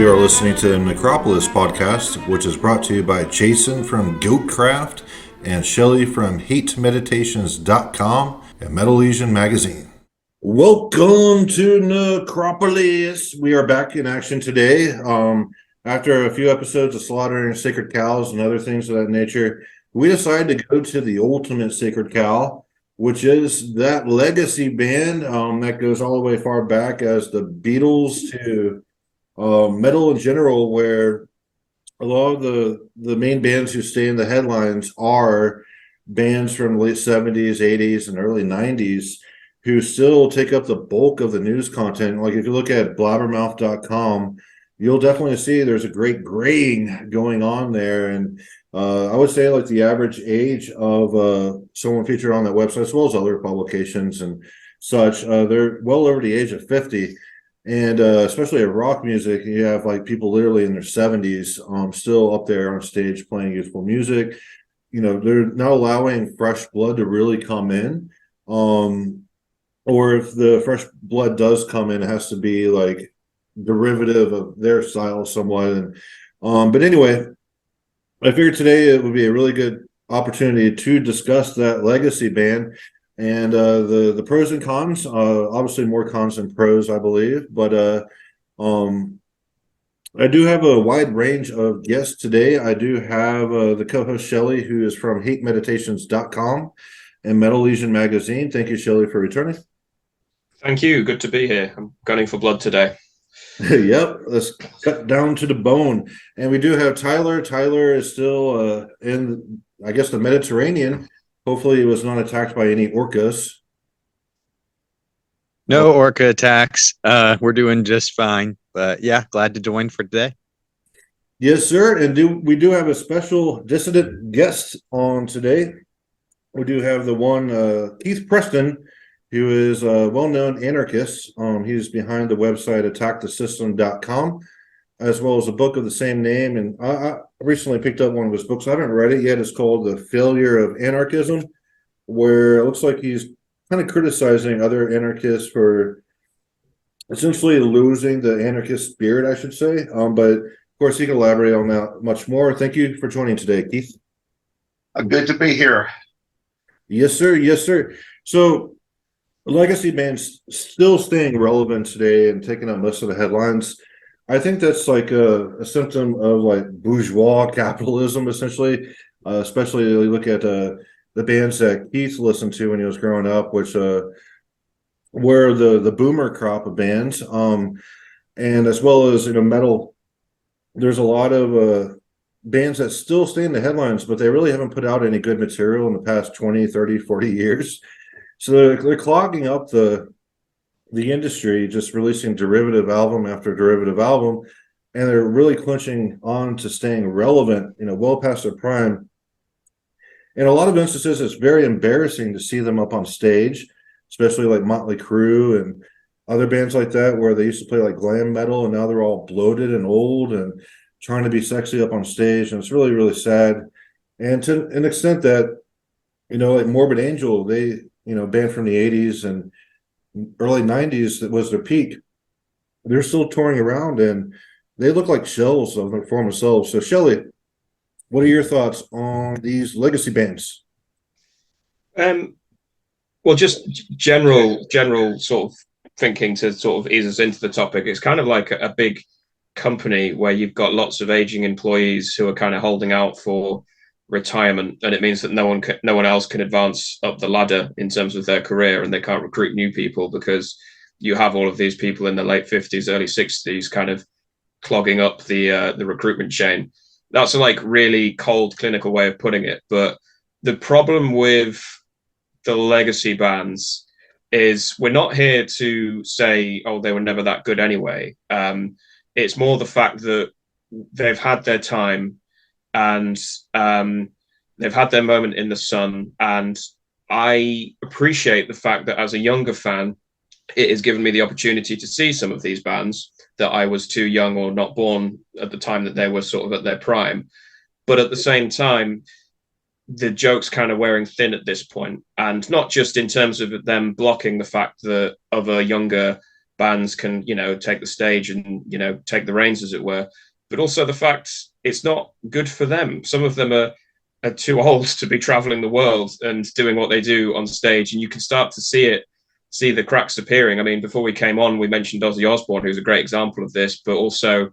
You are listening to the Necropolis podcast, which is brought to you by Jason from Goatcraft and Shelly from hatemeditations.com and Metal Legion magazine. Welcome to Necropolis. We are back in action today. After a few episodes of slaughtering sacred cows and other things of that nature, we decided to go to the ultimate sacred cow, which is that legacy band that goes all the way far back as the Beatles to metal in general, where a lot of the main bands who stay in the headlines are bands from the late 70s, 80s, and early 90s who still take up the bulk of the news content. Like if you look at blabbermouth.com, you'll definitely see there's a great graying going on there. And I would say like the average age of someone featured on that website, as well as other publications and such, they're well over the age of 50. And especially at rock music, you have like people literally in their 70s still up there on stage playing youthful music. You know, they're not allowing fresh blood to really come in. Or if the fresh blood does come in, it has to be like derivative of their style somewhat. And but anyway, I figured today it would be a really good opportunity to discuss that legacy band. And the pros and cons, obviously more cons than pros, I believe. But I do have a wide range of guests today. I do have the co-host Shelly, who is from hatemeditations.com and Metal Legion magazine. Thank you, Shelly, for returning. Thank you. Good to be here. I'm gunning for blood today. Yep, let's cut down to the bone. And we do have Tyler. Tyler is still in, I guess, the Mediterranean. Hopefully, he was not attacked by any orcas. No orca attacks. We're doing just fine. But yeah, glad to join for today. Yes, sir. And we do have a special dissident guest on today. We do have the one Keith Preston, who is a well-known anarchist. He's behind the website attackthesystem.com, as well as a book of the same name. And I recently picked up one of his books. I haven't read it yet. It's called The Failure of Anarchism, where it looks like he's kind of criticizing other anarchists for essentially losing the anarchist spirit, I should say. But of course, he can elaborate on that much more. Thank you for joining today, Keith. Good to be here. Yes, sir. Yes, sir. So legacy bands still staying relevant today and taking up most of the headlines. I think that's like a symptom of like bourgeois capitalism, essentially. Especially you look at the bands that Keith listened to when he was growing up, which were the boomer crop of bands, and as well as metal. There's a lot of bands that still stay in the headlines, but they really haven't put out any good material in the past 20, 30, 40 years. So they're clogging up the industry, just releasing derivative album after derivative album, and they're really clinching on to staying relevant, well past their prime. In a lot of instances, it's very embarrassing to see them up on stage, especially like Motley Crue and other bands like that, where they used to play like glam metal, and now they're all bloated and old and trying to be sexy up on stage, and it's really, really sad. And to an extent that, like Morbid Angel, they band from the 80s and early 90s, that was their peak. They're still touring around and they look like shells of their former selves. So Shelly, what are your thoughts on these legacy bands? Well, just general sort of thinking to sort of ease us into the topic. It's kind of like a big company where you've got lots of aging employees who are kind of holding out for retirement, and it means that no one else can advance up the ladder in terms of their career, and they can't recruit new people because you have all of these people in the late 50s, early 60s kind of clogging up the recruitment chain. That's a like really cold clinical way of putting it. But the problem with the legacy bands is we're not here to say, oh, they were never that good anyway. It's more the fact that they've had their time, and they've had their moment in the sun. And I appreciate the fact that as a younger fan, it has given me the opportunity to see some of these bands that I was too young or not born at the time that they were sort of at their prime. But at the same time, the joke's kind of wearing thin at this point. And not just in terms of them blocking the fact that of a younger bands can, take the stage and, take the reins, as it were. But also the fact it's not good for them. Some of them are too old to be traveling the world and doing what they do on stage. And you can start to see the cracks appearing. I mean, before we came on, we mentioned Ozzy Osbourne, who's a great example of this, but also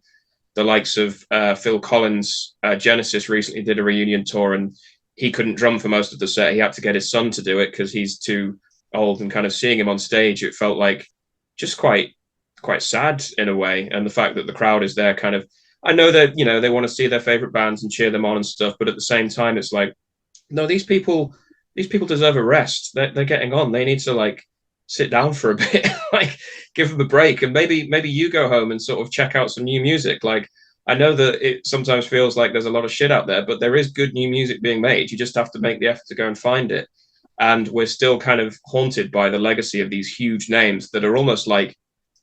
the likes of Phil Collins. Genesis recently did a reunion tour, and he couldn't drum for most of the set. He had to get his son to do it because he's too old, and kind of seeing him on stage, it felt like just quite sad in a way. And the fact that the crowd is there kind of, I know that, they want to see their favorite bands and cheer them on and stuff, but at the same time, it's like, no, these people deserve a rest. They're getting on. They need to like sit down for a bit, like give them a break, and maybe you go home and sort of check out some new music. Like, I know that it sometimes feels like there's a lot of shit out there, but there is good new music being made. You just have to make the effort to go and find it. And we're still kind of haunted by the legacy of these huge names that are almost like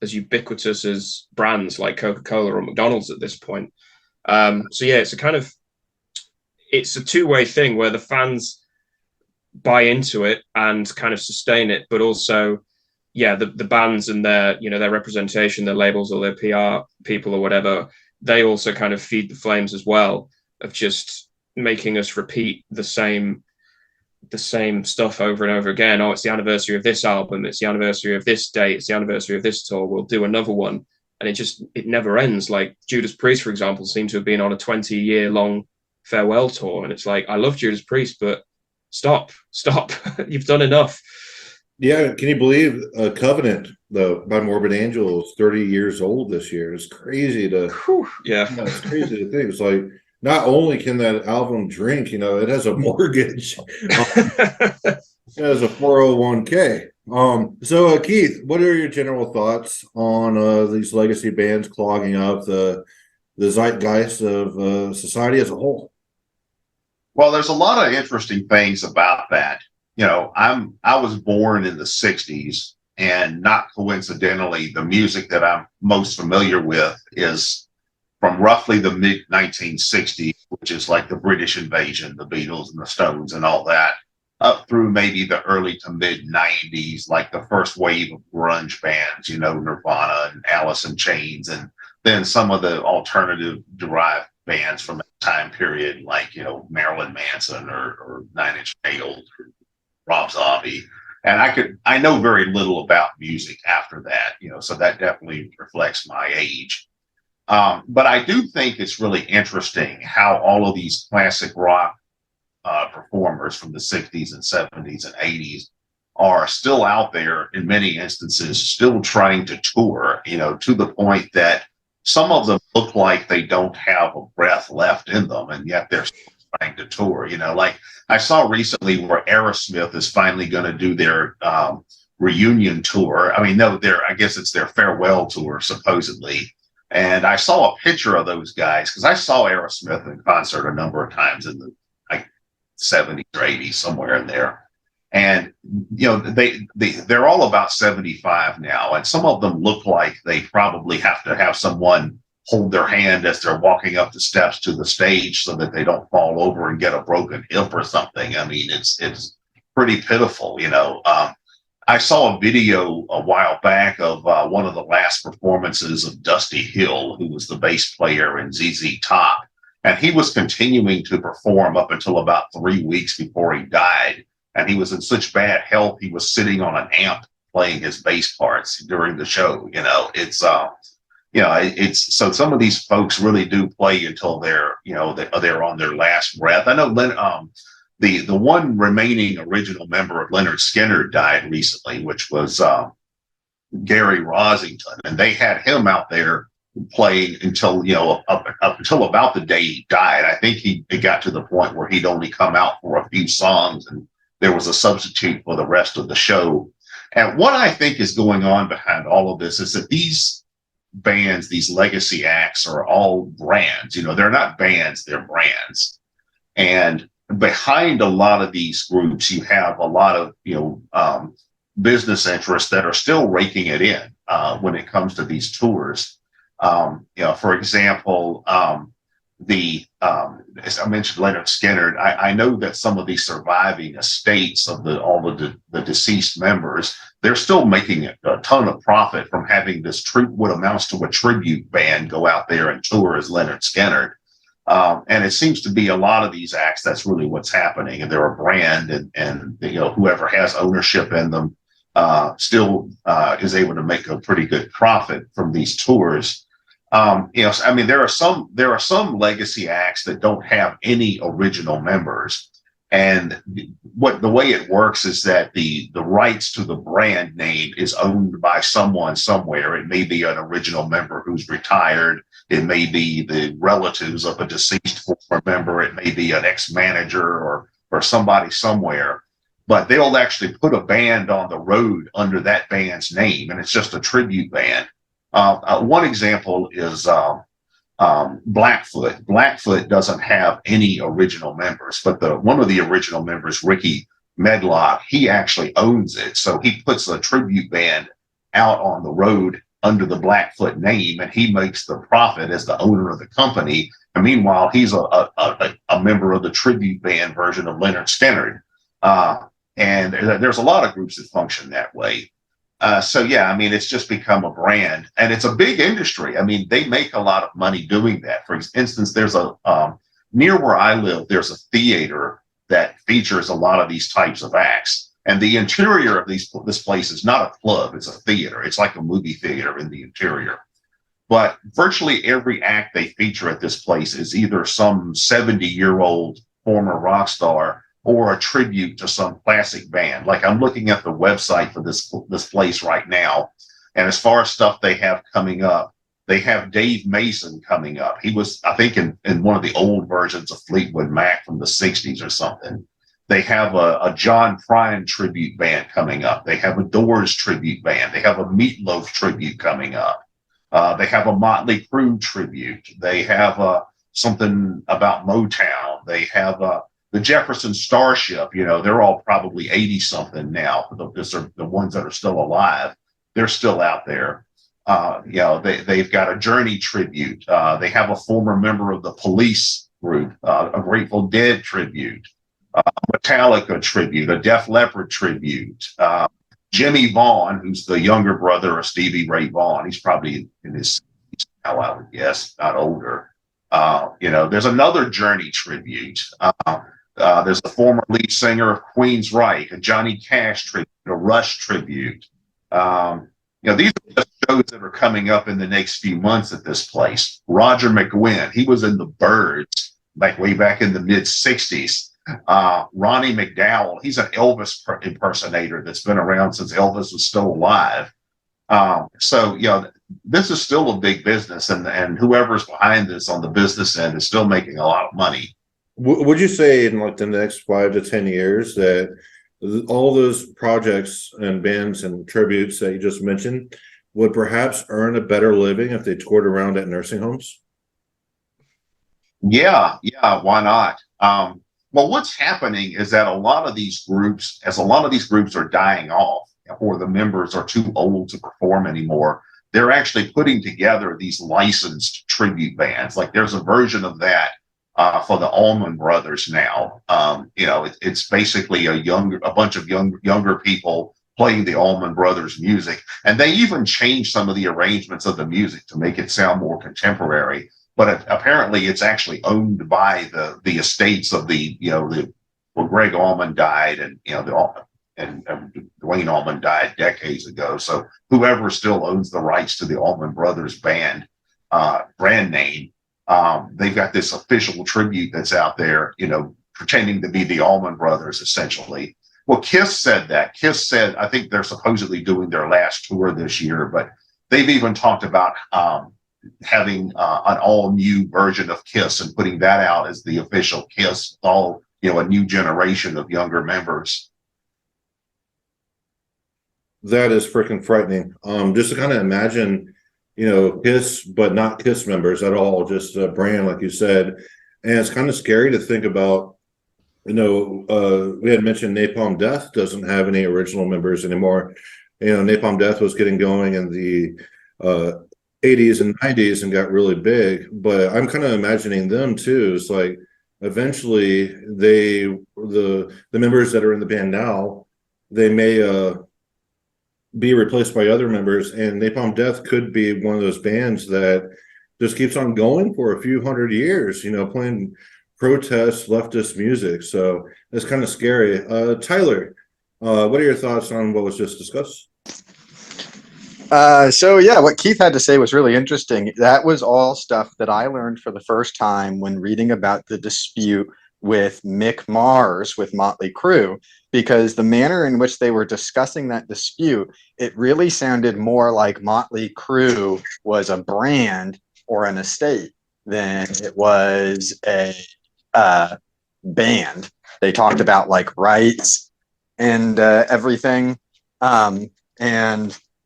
as ubiquitous as brands like Coca-Cola or McDonald's at this point. So yeah, it's a two-way thing where the fans buy into it and kind of sustain it, but also, yeah, the bands and their representation, their labels or their PR people or whatever, they also kind of feed the flames as well of just making us repeat the same stuff over and over again. Oh, it's the anniversary of this album, it's the anniversary of this date, it's the anniversary of this tour, we'll do another one. And it never ends. Like Judas Priest, for example, seemed to have been on a 20-year long farewell tour, and it's like, I love Judas Priest, but stop you've done enough. Yeah, can you believe Covenant, though, by Morbid Angel is 30 years old this year? It's crazy to it's crazy to think. It's like, not only can that album drink, it has a mortgage. It has a 401k. So Keith, what are your general thoughts on these legacy bands clogging up the zeitgeist of society as a whole? Well, there's a lot of interesting things about that. I was born in the 60s, and not coincidentally, the music that I'm most familiar with is from roughly the mid 1960s, which is like the British Invasion, the Beatles and the Stones and all that, up through maybe the early to mid 90s, like the first wave of grunge bands, Nirvana and Alice in Chains, and then some of the alternative derived bands from that time period, like, Marilyn Manson or Nine Inch Nails or Rob Zombie. And I know very little about music after that, so that definitely reflects my age. But I do think it's really interesting how all of these classic rock performers from the 60s and 70s and 80s are still out there in many instances, still trying to tour, to the point that some of them look like they don't have a breath left in them, and yet they're still trying to tour. Like I saw recently where Aerosmith is finally going to do their reunion tour. I mean, no, I guess it's their farewell tour, supposedly. And I saw a picture of those guys because I saw Aerosmith in concert a number of times in the 70s or 80s, somewhere in there. And, they're all about 75 now. And some of them look like they probably have to have someone hold their hand as they're walking up the steps to the stage so that they don't fall over and get a broken hip or something. I mean, it's pretty pitiful, I saw a video a while back of one of the last performances of Dusty Hill, who was the bass player in ZZ Top. And he was continuing to perform up until about 3 weeks before he died. And he was in such bad health, he was sitting on an amp playing his bass parts during the show. It's so some of these folks really do play until they're on their last breath. I know the one remaining original member of Lynyrd Skynyrd died recently, which was Gary Rosington, and they had him out there playing until up until about the day he died. I think it got to the point where he'd only come out for a few songs, and there was a substitute for the rest of the show. And what I think is going on behind all of this is that these bands, these legacy acts, are all brands. They're not bands, they're brands. And behind a lot of these groups, you have a lot of business interests that are still raking it in when it comes to these tours. For example, as I mentioned, Leonard Skinner, I know that some of the surviving estates of all of the deceased members, they're still making a ton of profit from having this what amounts to a tribute band go out there and tour as Leonard Skinner. And it seems to be a lot of these acts, that's really what's happening. And they're a brand, and whoever has ownership in them still is able to make a pretty good profit from these tours. I mean, there are some legacy acts that don't have any original members. And the way it works is that the rights to the brand name is owned by someone somewhere. It may be an original member who's retired. It may be the relatives of a deceased former member. It may be an ex-manager or somebody somewhere. But they'll actually put a band on the road under that band's name, and it's just a tribute band. One example is Blackfoot. Blackfoot doesn't have any original members, but one of the original members, Ricky Medlock, he actually owns it. So he puts a tribute band out on the road under the Blackfoot name, and he makes the profit as the owner of the company. And meanwhile, he's a member of the tribute band version of Leonard Skinner. And there's a lot of groups that function that way. So yeah, I mean, it's just become a brand, and it's a big industry. I mean, they make a lot of money doing that. For instance, there's near where I live, there's a theater that features a lot of these types of acts. And the interior of this place is not a club, it's a theater. It's like a movie theater in the interior. But virtually every act they feature at this place is either some 70-year-old former rock star or a tribute to some classic band. Like, I'm looking at the website for this place right now, and as far as stuff they have coming up, they have Dave Mason coming up. He was, I think, in one of the old versions of Fleetwood Mac from the 60s or something. They have a John Prine tribute band coming up. They have a Doors tribute band. They have a Meatloaf tribute coming up. They have a Motley Crue tribute. They have something about Motown. They have the Jefferson Starship. They're all probably 80-something now. These are the ones that are still alive. They're still out there. They've got a Journey tribute. They have a former member of the Police group, a Grateful Dead tribute, a Metallica tribute, a Def Leppard tribute. Jimmy Vaughn, who's the younger brother of Stevie Ray Vaughan, he's probably in his, I would guess, not older. There's another Journey tribute. There's a former lead singer of Queen's Right, a Johnny Cash tribute, a Rush tribute. These are the shows that are coming up in the next few months at this place. Roger McGuinn, he was in the Byrds, like way back in the mid 60s. Ronnie McDowell, he's an Elvis impersonator that's been around since Elvis was still alive. This is still a big business, and whoever's behind this on the business end is still making a lot of money. Would you say in like the next 5 to 10 years that all those projects and bands and tributes that you just mentioned would perhaps earn a better living if they toured around at nursing homes? Yeah, why not? Well, what's happening is that a lot of these groups are dying off, or the members are too old to perform anymore, they're actually putting together these licensed tribute bands. Like, there's a version of that for the Allman Brothers now. It's basically a bunch of younger people playing the Allman Brothers music, and they even changed some of the arrangements of the music to make it sound more contemporary. But apparently, it's actually owned by the estates of Greg Allman died, and Dwayne Allman died decades ago. So whoever still owns the rights to the Allman Brothers band brand name, they've got this official tribute that's out there, pretending to be the Allman Brothers, essentially. Well, Kiss said that. Kiss said, I think they're supposedly doing their last tour this year, but they've even talked about having an all-new version of Kiss and putting that out as the official Kiss, all, a new generation of younger members. That is freaking frightening. Just to kind of imagine, Kiss, but not Kiss members at all, just a brand, like you said. And it's kind of scary to think about, we had mentioned Napalm Death doesn't have any original members anymore. Napalm Death was getting going in the 80s and 90s and got really big, but I'm kind of imagining them too. It's like eventually the members that are in the band now, they may be replaced by other members, and Napalm Death could be one of those bands that just keeps on going for a few hundred years, playing protest leftist music. So it's kind of scary. Tyler, what are your thoughts on what was just discussed? So yeah, what Keith had to say was really interesting. That was all stuff that I learned for the first time when reading about the dispute with Mick Mars with Motley Crue, because the manner in which they were discussing that dispute, it really sounded more like Motley Crue was a brand or an estate than it was a band. They talked about like rights and everything, and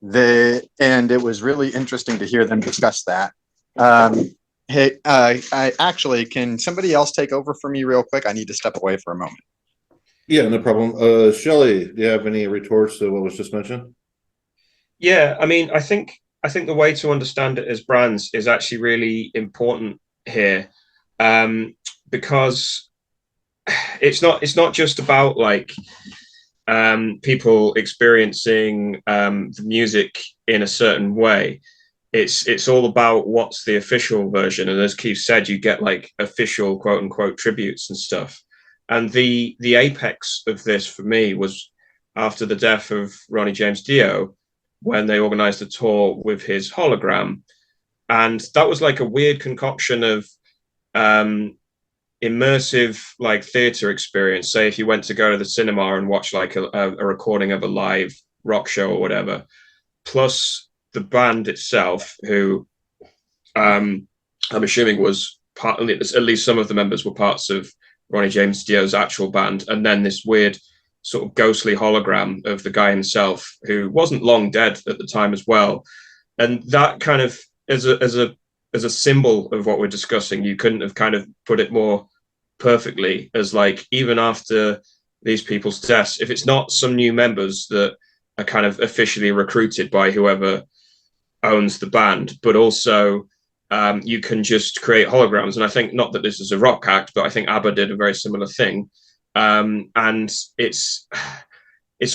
it was really interesting to hear them discuss that. Hey, I actually, can somebody else take over for me real quick? I need to step away for a moment. Yeah, no problem. Shelley, do you have any retorts to what was just mentioned? Yeah, I mean, I think the way to understand it as brands is actually really important here, because it's not just about like people experiencing the music in a certain way. It's all about what's the official version, and as Keith said, you get like official quote unquote tributes and stuff. And the apex of this for me was after the death of Ronnie James Dio, when they organized a tour with his hologram, and that was like a weird concoction of um, immersive like theater experience. Say if you went to go to the cinema and watch like a recording of a live rock show or whatever, plus the band itself, who I'm assuming was part, at least some of the members were parts of Ronnie James Dio's actual band, and then this weird sort of ghostly hologram of the guy himself, who wasn't long dead at the time as well. And that kind of as a symbol of what we're discussing, you couldn't have kind of put it more perfectly, as like even after these people's deaths, if it's not some new members that are kind of officially recruited by whoever owns the band, but also you can just create holograms. And I think, not that this is a rock act, but I think ABBA did a very similar thing. And it's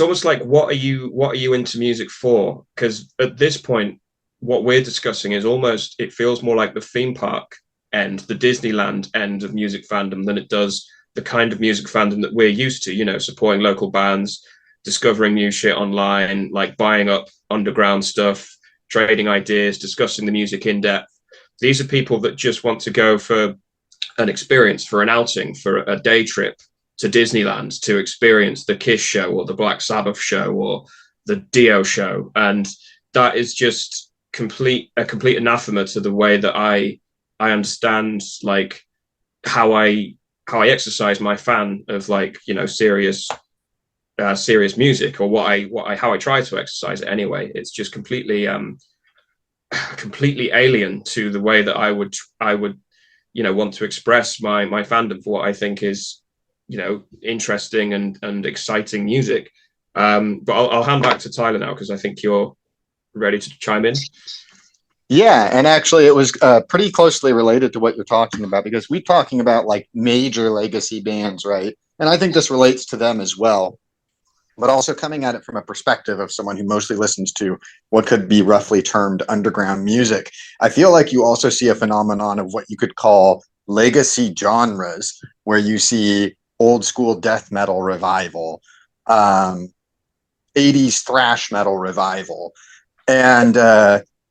almost like, what are you into music for? Because at this point, what we're discussing is almost, it feels more like the theme park end, the Disneyland end of music fandom, than it does the kind of music fandom that we're used to, supporting local bands, discovering new shit online, like buying up underground stuff, trading ideas, discussing the music in depth. These are people that just want to go for an experience, for an outing, for a day trip to Disneyland to experience the Kiss show or the Black Sabbath show or the Dio show. And that is just a complete anathema to the way that I understand like how I exercise my fan of like, serious music, or how I try to exercise it anyway. It's just completely alien to the way that I would want to express my fandom for what I think is interesting and exciting music. But I'll hand back to Tyler now, because I think you're ready to chime in. Yeah, and actually it was pretty closely related to what you're talking about, because we're talking about like major legacy bands, right? And I think this relates to them as well, but also coming at it from a perspective of someone who mostly listens to what could be roughly termed underground music. I feel like you also see a phenomenon of what you could call legacy genres, where you see old school death metal revival, 80s thrash metal revival. And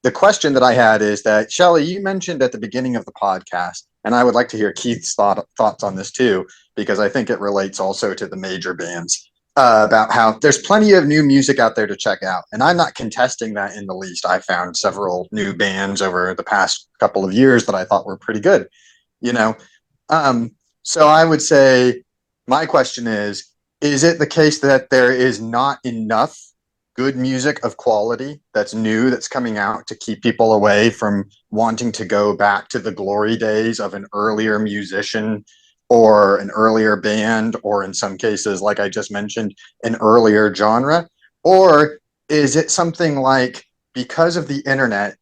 the question that I had is that, Shelley, you mentioned at the beginning of the podcast, and I would like to hear Keith's thoughts on this too, because I think it relates also to the major bands, about how there's plenty of new music out there to check out. And I'm not contesting that in the least. I found several new bands over the past couple of years that I thought were pretty good, So I would say, my question is it the case that there is not enough good music of quality that's new, that's coming out, to keep people away from wanting to go back to the glory days of an earlier musician or an earlier band, or in some cases, like I just mentioned, an earlier genre? Or is it something like, because of the internet,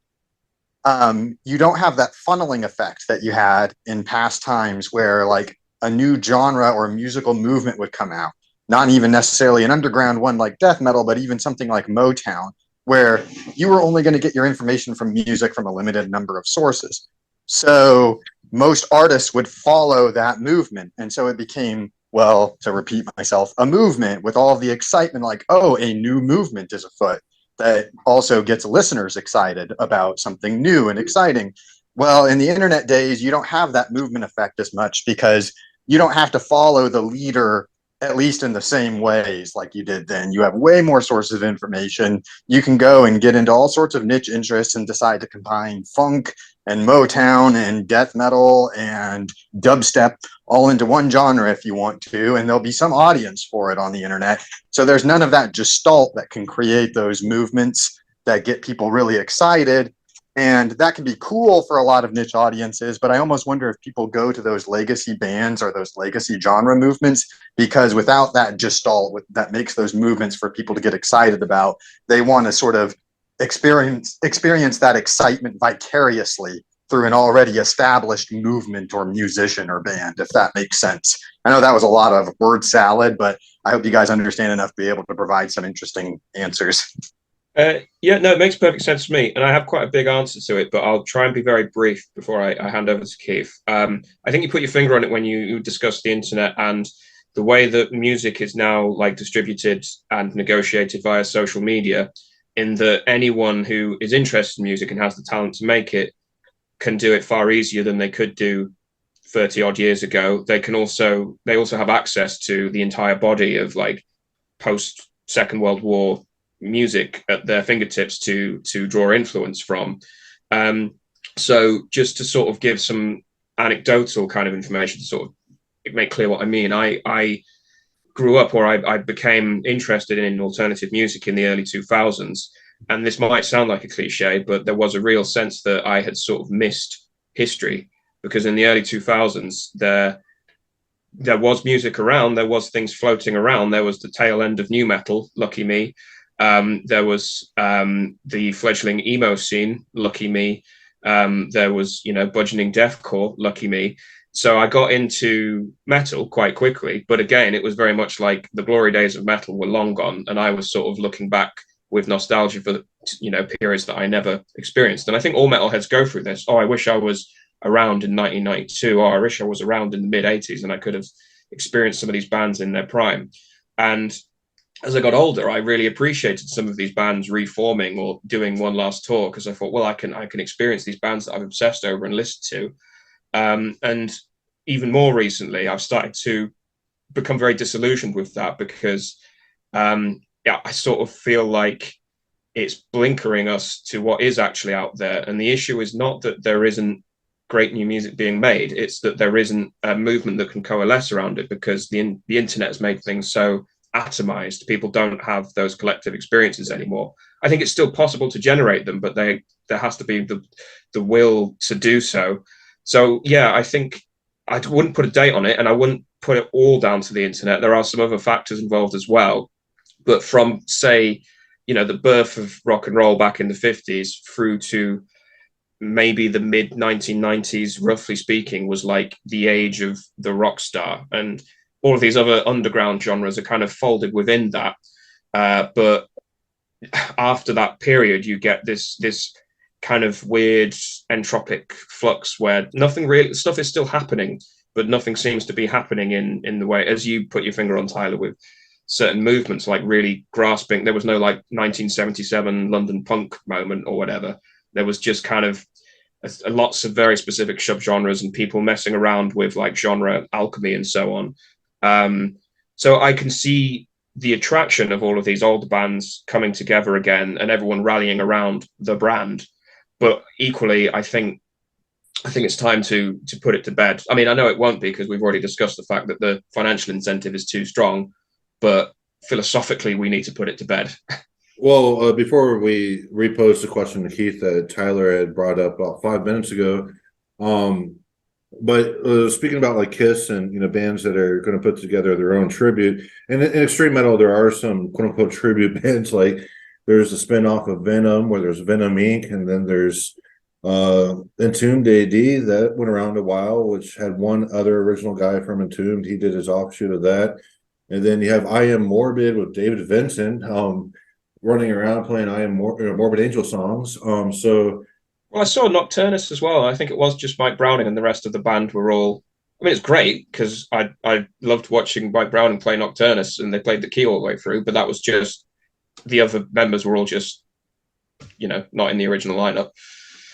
you don't have that funneling effect that you had in past times where like a new genre or musical movement would come out, not even necessarily an underground one like death metal, but even something like Motown, where you were only going to get your information from music from a limited number of sources. So most artists would follow that movement. And so it became, well, to repeat myself, a movement with all the excitement, like, oh, a new movement is afoot that also gets listeners excited about something new and exciting. Well, in the internet days, you don't have that movement effect as much because you don't have to follow the leader, at least in the same ways like you did then. You have way more sources of information. You can go and get into all sorts of niche interests and decide to combine funk and Motown and death metal and dubstep all into one genre if you want to, and there'll be some audience for it on the internet. So there's none of that gestalt that can create those movements that get people really excited. And that can be cool for a lot of niche audiences, but I almost wonder if people go to those legacy bands or those legacy genre movements because without that gestalt that makes those movements for people to get excited about, they want to sort of experience that excitement vicariously through an already established movement or musician or band, if that makes sense. I know that was a lot of word salad, but I hope you guys understand enough to be able to provide some interesting answers. Yeah, no, it makes perfect sense to me, and I have quite a big answer to it, but I'll try and be very brief before I hand over to Keith. I think you put your finger on it when you discussed the internet and the way that music is now like distributed and negotiated via social media, in that anyone who is interested in music and has the talent to make it can do it far easier than they could do 30 odd years ago. They also have access to the entire body of like post Second World War music at their fingertips to draw influence from. So just to sort of give some anecdotal kind of information to sort of make clear what I mean, I grew up, or I became interested in alternative music in the early 2000s. And this might sound like a cliche, but there was a real sense that I had sort of missed history, because in the early 2000s, there was music around, there was things floating around. There was the tail end of new metal, lucky me. There was the fledgling emo scene, lucky me. There was, burgeoning deathcore, lucky me. So I got into metal quite quickly. But again, it was very much like the glory days of metal were long gone. And I was sort of looking back with nostalgia for, periods that I never experienced. And I think all metalheads go through this. Oh, I wish I was around in 1992. Oh, I wish I was around in the mid 80s and I could have experienced some of these bands in their prime. And as I got older, I really appreciated some of these bands reforming or doing one last tour, because I thought, well, I can experience these bands that I've obsessed over and listened to. And even more recently, I've started to become very disillusioned with that because, I sort of feel like it's blinkering us to what is actually out there. And the issue is not that there isn't great new music being made, it's that there isn't a movement that can coalesce around it, because the internet has made things so atomized. People don't have those collective experiences anymore. I think it's still possible to generate them, but there has to be the will to do so. So yeah, I think I wouldn't put a date on it, and I wouldn't put it all down to the internet. There are some other factors involved as well. But from, say, the birth of rock and roll back in the 50s through to maybe the mid 1990s, roughly speaking, was like the age of the rock star. And all of these other underground genres are kind of folded within that. But after that period, you get this kind of weird entropic flux where stuff is still happening, but nothing seems to be happening in the way, as you put your finger on, Tyler, with certain movements, like really grasping. There was no like 1977 London punk moment or whatever. There was just kind of lots of very specific subgenres and people messing around with like genre alchemy and so on. So I can see the attraction of all of these old bands coming together again and everyone rallying around the brand. But equally, I think it's time to put it to bed. I mean, I know it won't be, because we've already discussed the fact that the financial incentive is too strong, but philosophically, we need to put it to bed. Well, before we repose the question to Keith that Tyler had brought up about 5 minutes ago, but speaking about like Kiss and bands that are going to put together their own tribute, and in extreme metal, there are some quote unquote tribute bands. Like there's a spinoff of Venom where there's Venom Inc., and then there's Entombed AD, that went around a while, which had one other original guy from Entombed. He did his offshoot of that. And then you have I Am Morbid with David Vincent, running around playing Morbid Angel songs. Well, I saw Nocturnus as well. I think it was just Mike Browning, and the rest of the band were all. I mean, it's great because I loved watching Mike Browning play Nocturnus, and they played the key all the way through. But that was just the other members were all just, not in the original lineup.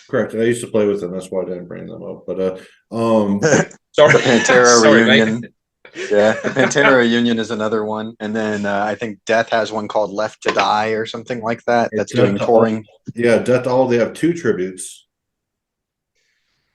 Correct. I used to play with them. That's why I didn't bring them up. But Sorry, The Pantera sorry, reunion. mate. Yeah, the Pantera reunion is another one, and then I think Death has one called Left to Die or something like that. That's doing touring. Death to All. They have two tributes.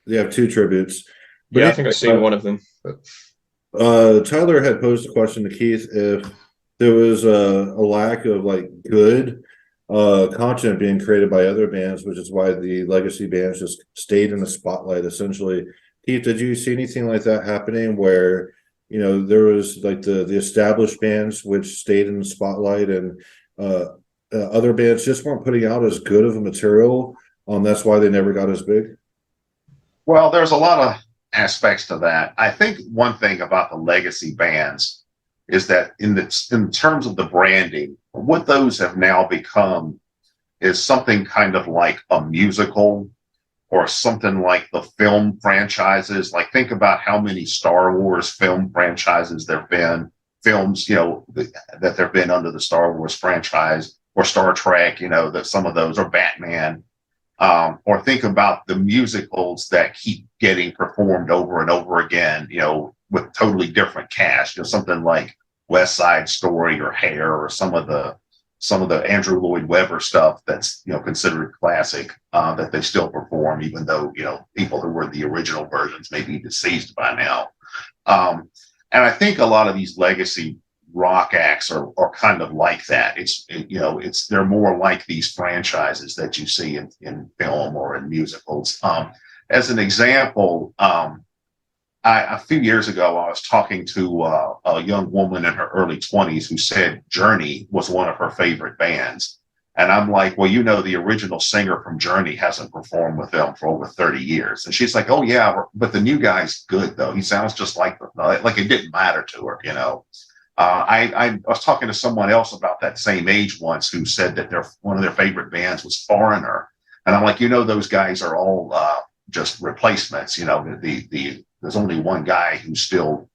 But Yeah, I think I've seen one of them. But... Tyler had posed a question to Keith if there was a lack of like good content being created by other bands, which is why the legacy bands just stayed in the spotlight essentially. Keith, did you see anything like that happening where there was like the established bands which stayed in the spotlight and other bands just weren't putting out as good of a material? That's why they never got as big. Well, there's a lot of aspects to that. I think one thing about the legacy bands is that in terms of the branding, what those have now become is something kind of like a musical or something like the film franchises. Like, think about how many Star Wars film franchises there have been, films, that there have been under the Star Wars franchise, or Star Trek, that some of those, or Batman. Or think about the musicals that keep getting performed over and over again, with totally different cast, something like West Side Story or Hair, or some of the Andrew Lloyd Webber stuff that's considered classic, that they still perform, even though people who were the original versions may be deceased by now. And I think a lot of these legacy rock acts are kind of like that. They're more like these franchises that you see in film or in musicals. As an example, a few years ago, I was talking to a young woman in her early 20s who said Journey was one of her favorite bands. And I'm like, well, the original singer from Journey hasn't performed with them for over 30 years. And she's like, oh, yeah, but the new guy's good, though. He sounds just like them. Like, it didn't matter to her, I was talking to someone else about that same age once who said that one of their favorite bands was Foreigner. And I'm like, those guys are all just replacements. There's only one guy who's still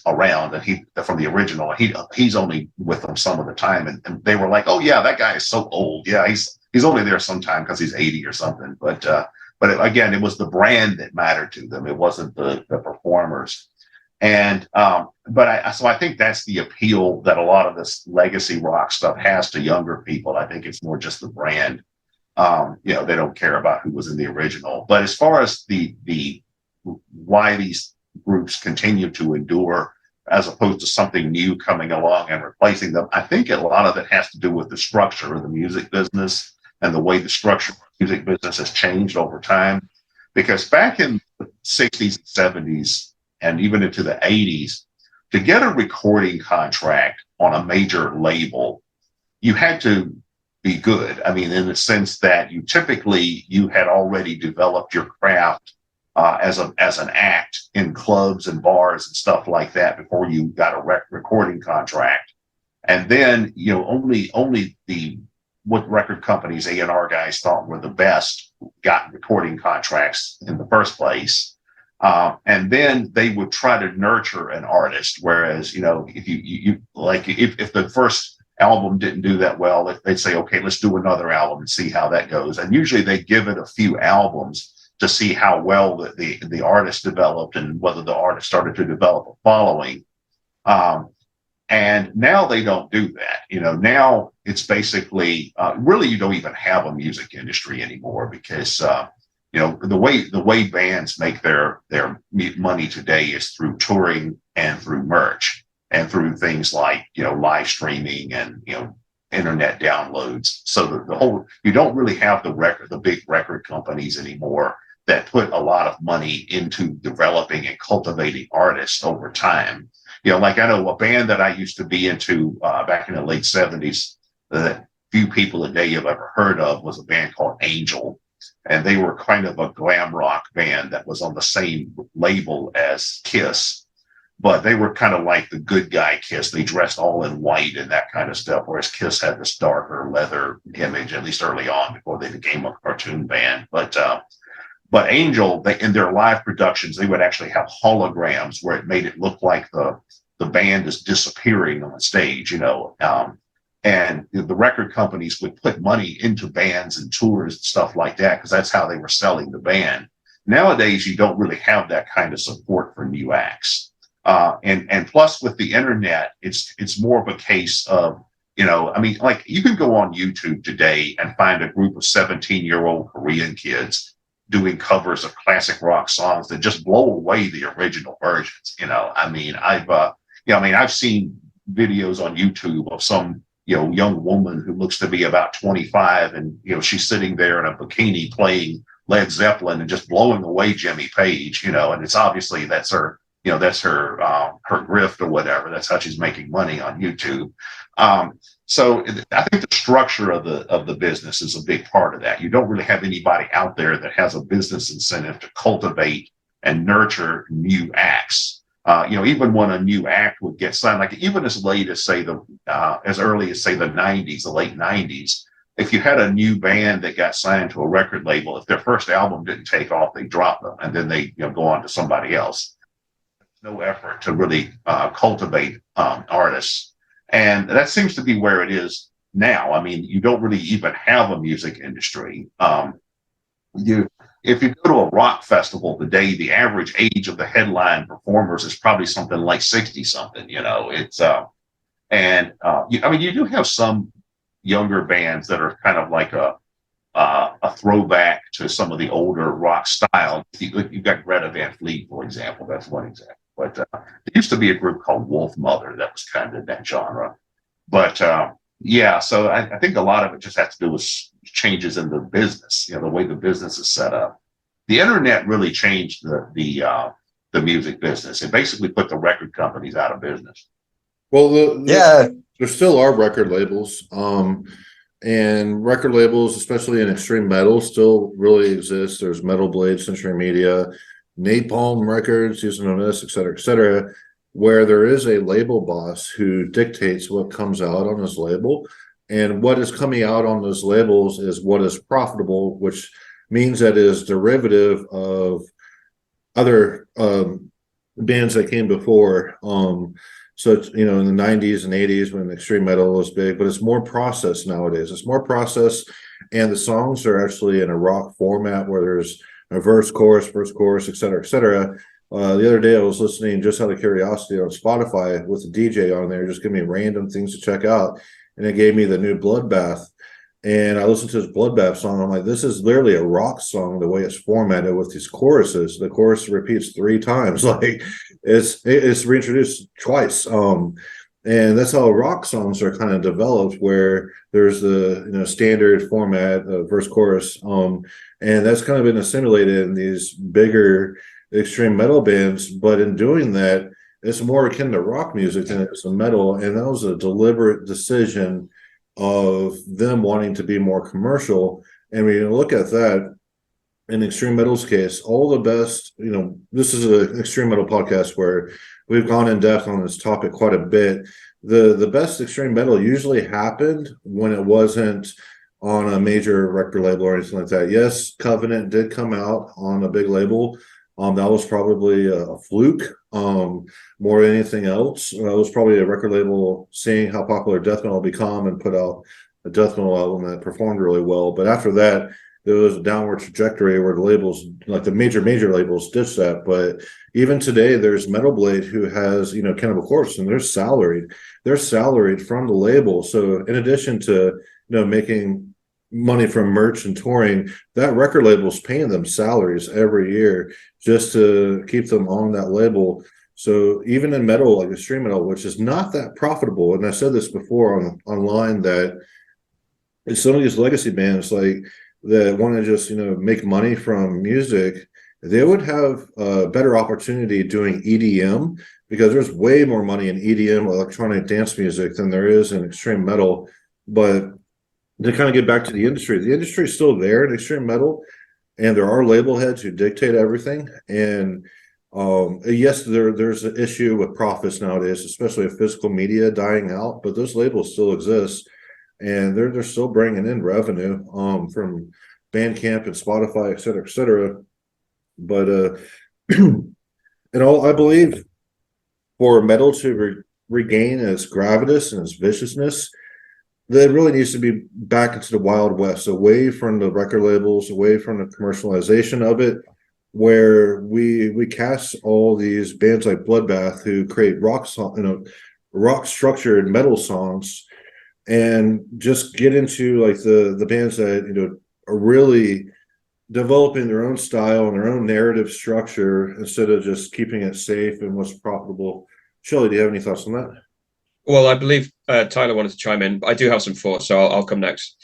around, and from the original. He's only with them some of the time, and they were like, "Oh yeah, that guy is so old. Yeah, he's only there sometime because he's 80 or something." But again, it was the brand that mattered to them. It wasn't the performers. And so I think that's the appeal that a lot of this legacy rock stuff has to younger people. I think it's more just the brand. They don't care about who was in the original. But as far as the why these groups continue to endure as opposed to something new coming along and replacing them, I think a lot of it has to do with the structure of the music business and the way the structure of the music business has changed over time. Because back in the 60s and 70s and even into the 80s, to get a recording contract on a major label, you had to be good. I mean, in the sense that you had already developed your craft as an act in clubs and bars and stuff like that before you got a recording contract. And then only what record companies, A&R guys, thought were the best got recording contracts in the first place. And then they would try to nurture an artist. Whereas if the first album didn't do that well, they'd say, okay, let's do another album and see how that goes. And usually they give it a few albums to see how well the artist developed and whether the artist started to develop a following. And now they don't do that. Now it's basically really you don't even have a music industry anymore because the way bands make their money today is through touring and through merch and through things like live streaming and internet downloads. So you don't really have the big record companies anymore that put a lot of money into developing and cultivating artists over time. Like I know a band that I used to be into back in the late 70s that few people today have ever heard of was a band called Angel. and they were kind of a glam rock band that was on the same label as Kiss, but they were kind of like the good guy Kiss. They dressed all in white and that kind of stuff, whereas Kiss had this darker leather image, at least early on before they became a cartoon band. But Angel, in their live productions, they would actually have holograms where it made it look like the band is disappearing on stage, and the record companies would put money into bands and tours and stuff like that because that's how they were selling the band. Nowadays, you don't really have that kind of support for new acts. And plus with the internet, it's more of a case of, like you can go on YouTube today and find a group of 17-year-old Korean kids doing covers of classic rock songs that just blow away the original versions. I've seen videos on YouTube of some, young woman who looks to be about 25 and, she's sitting there in a bikini playing Led Zeppelin and just blowing away Jimmy Page, and it's obviously that's her grift or whatever. That's how she's making money on YouTube. So I think the structure of the business is a big part of that. You don't really have anybody out there that has a business incentive to cultivate and nurture new acts. Even when a new act would get signed, like even as late as as early as the 90s, the late 90s, if you had a new band that got signed to a record label, if their first album didn't take off, they drop them and then they go on to somebody else. No effort to really cultivate artists. And that seems to be where it is now. You don't really even have a music industry. If you go to a rock festival today, the average age of the headline performers is probably something like 60 something, you do have some younger bands that are kind of like a throwback to some of the older rock style. You've got Greta Van Fleet, for example. That's one example. But there used to be a group called Wolf Mother that was kind of in that genre. But so I think a lot of it just has to do with changes in the business, the way the business is set up. The internet really changed the music business. It basically put the record companies out of business. Well, there still are record labels, and record labels, especially in extreme metal, still really exist. There's Metal Blade, Century Media, Napalm Records, Using on This, et cetera, where there is a label boss who dictates what comes out on his label, and what is coming out on those labels is what is profitable, which means that is derivative of other bands that came before. So it's, in the 90s and 80s when extreme metal was big, but it's more processed nowadays. It's more processed, and the songs are actually in a rock format where there's a verse, chorus, et cetera, et cetera. The other day I was listening just out of curiosity on Spotify with a DJ on there, just giving me random things to check out. And it gave me the new Bloodbath. And I listened to his Bloodbath song. I'm like, this is literally a rock song, the way it's formatted with these choruses. The chorus repeats 3 times. Like it's reintroduced twice. And that's how rock songs are kind of developed, where there's the standard format of verse chorus. And that's kind of been assimilated in these bigger extreme metal bands. But in doing that, it's more akin to rock music than it's a metal. And that was a deliberate decision of them wanting to be more commercial. And when you look at that, in extreme metal's case, all the best, this is an extreme metal podcast where we've gone in depth on this topic quite a bit. The best extreme metal usually happened when it wasn't on a major record label or anything like that. Yes, Covenant did come out on a big label. That was probably a fluke more than anything else. It was probably a record label seeing how popular death metal become and put out a death metal album that performed really well. But after that, there was a downward trajectory where the labels, like the major labels, ditched that. But even today, there's Metal Blade, who has, Cannibal Corpse, and they're salaried. They're salaried from the label. So in addition to, making money from merch and touring, that record label is paying them salaries every year just to keep them on that label. So even in metal, like extreme metal, which is not that profitable, and I said this before online, that some of these legacy bands like that want to just make money from music, they would have a better opportunity doing EDM, because there's way more money in EDM, electronic dance music, than there is in extreme metal. But to kind of get back to the industry is still there in extreme metal, and there are label heads who dictate everything. And yes, there's an issue with profits nowadays, especially with physical media dying out, but those labels still exist, and they're still bringing in revenue from Bandcamp and Spotify, et cetera, et cetera. But I believe for metal to regain its gravitas and its viciousness, that really needs to be back into the Wild West, away from the record labels, away from the commercialization of it, where we cast all these bands like Bloodbath who create rock structured metal songs, and just get into like the bands that are really developing their own style and their own narrative structure instead of just keeping it safe and what's profitable. Shelley, do you have any thoughts on that? Well, I believe Tyler wanted to chime in, but I do have some thoughts, so I'll come next.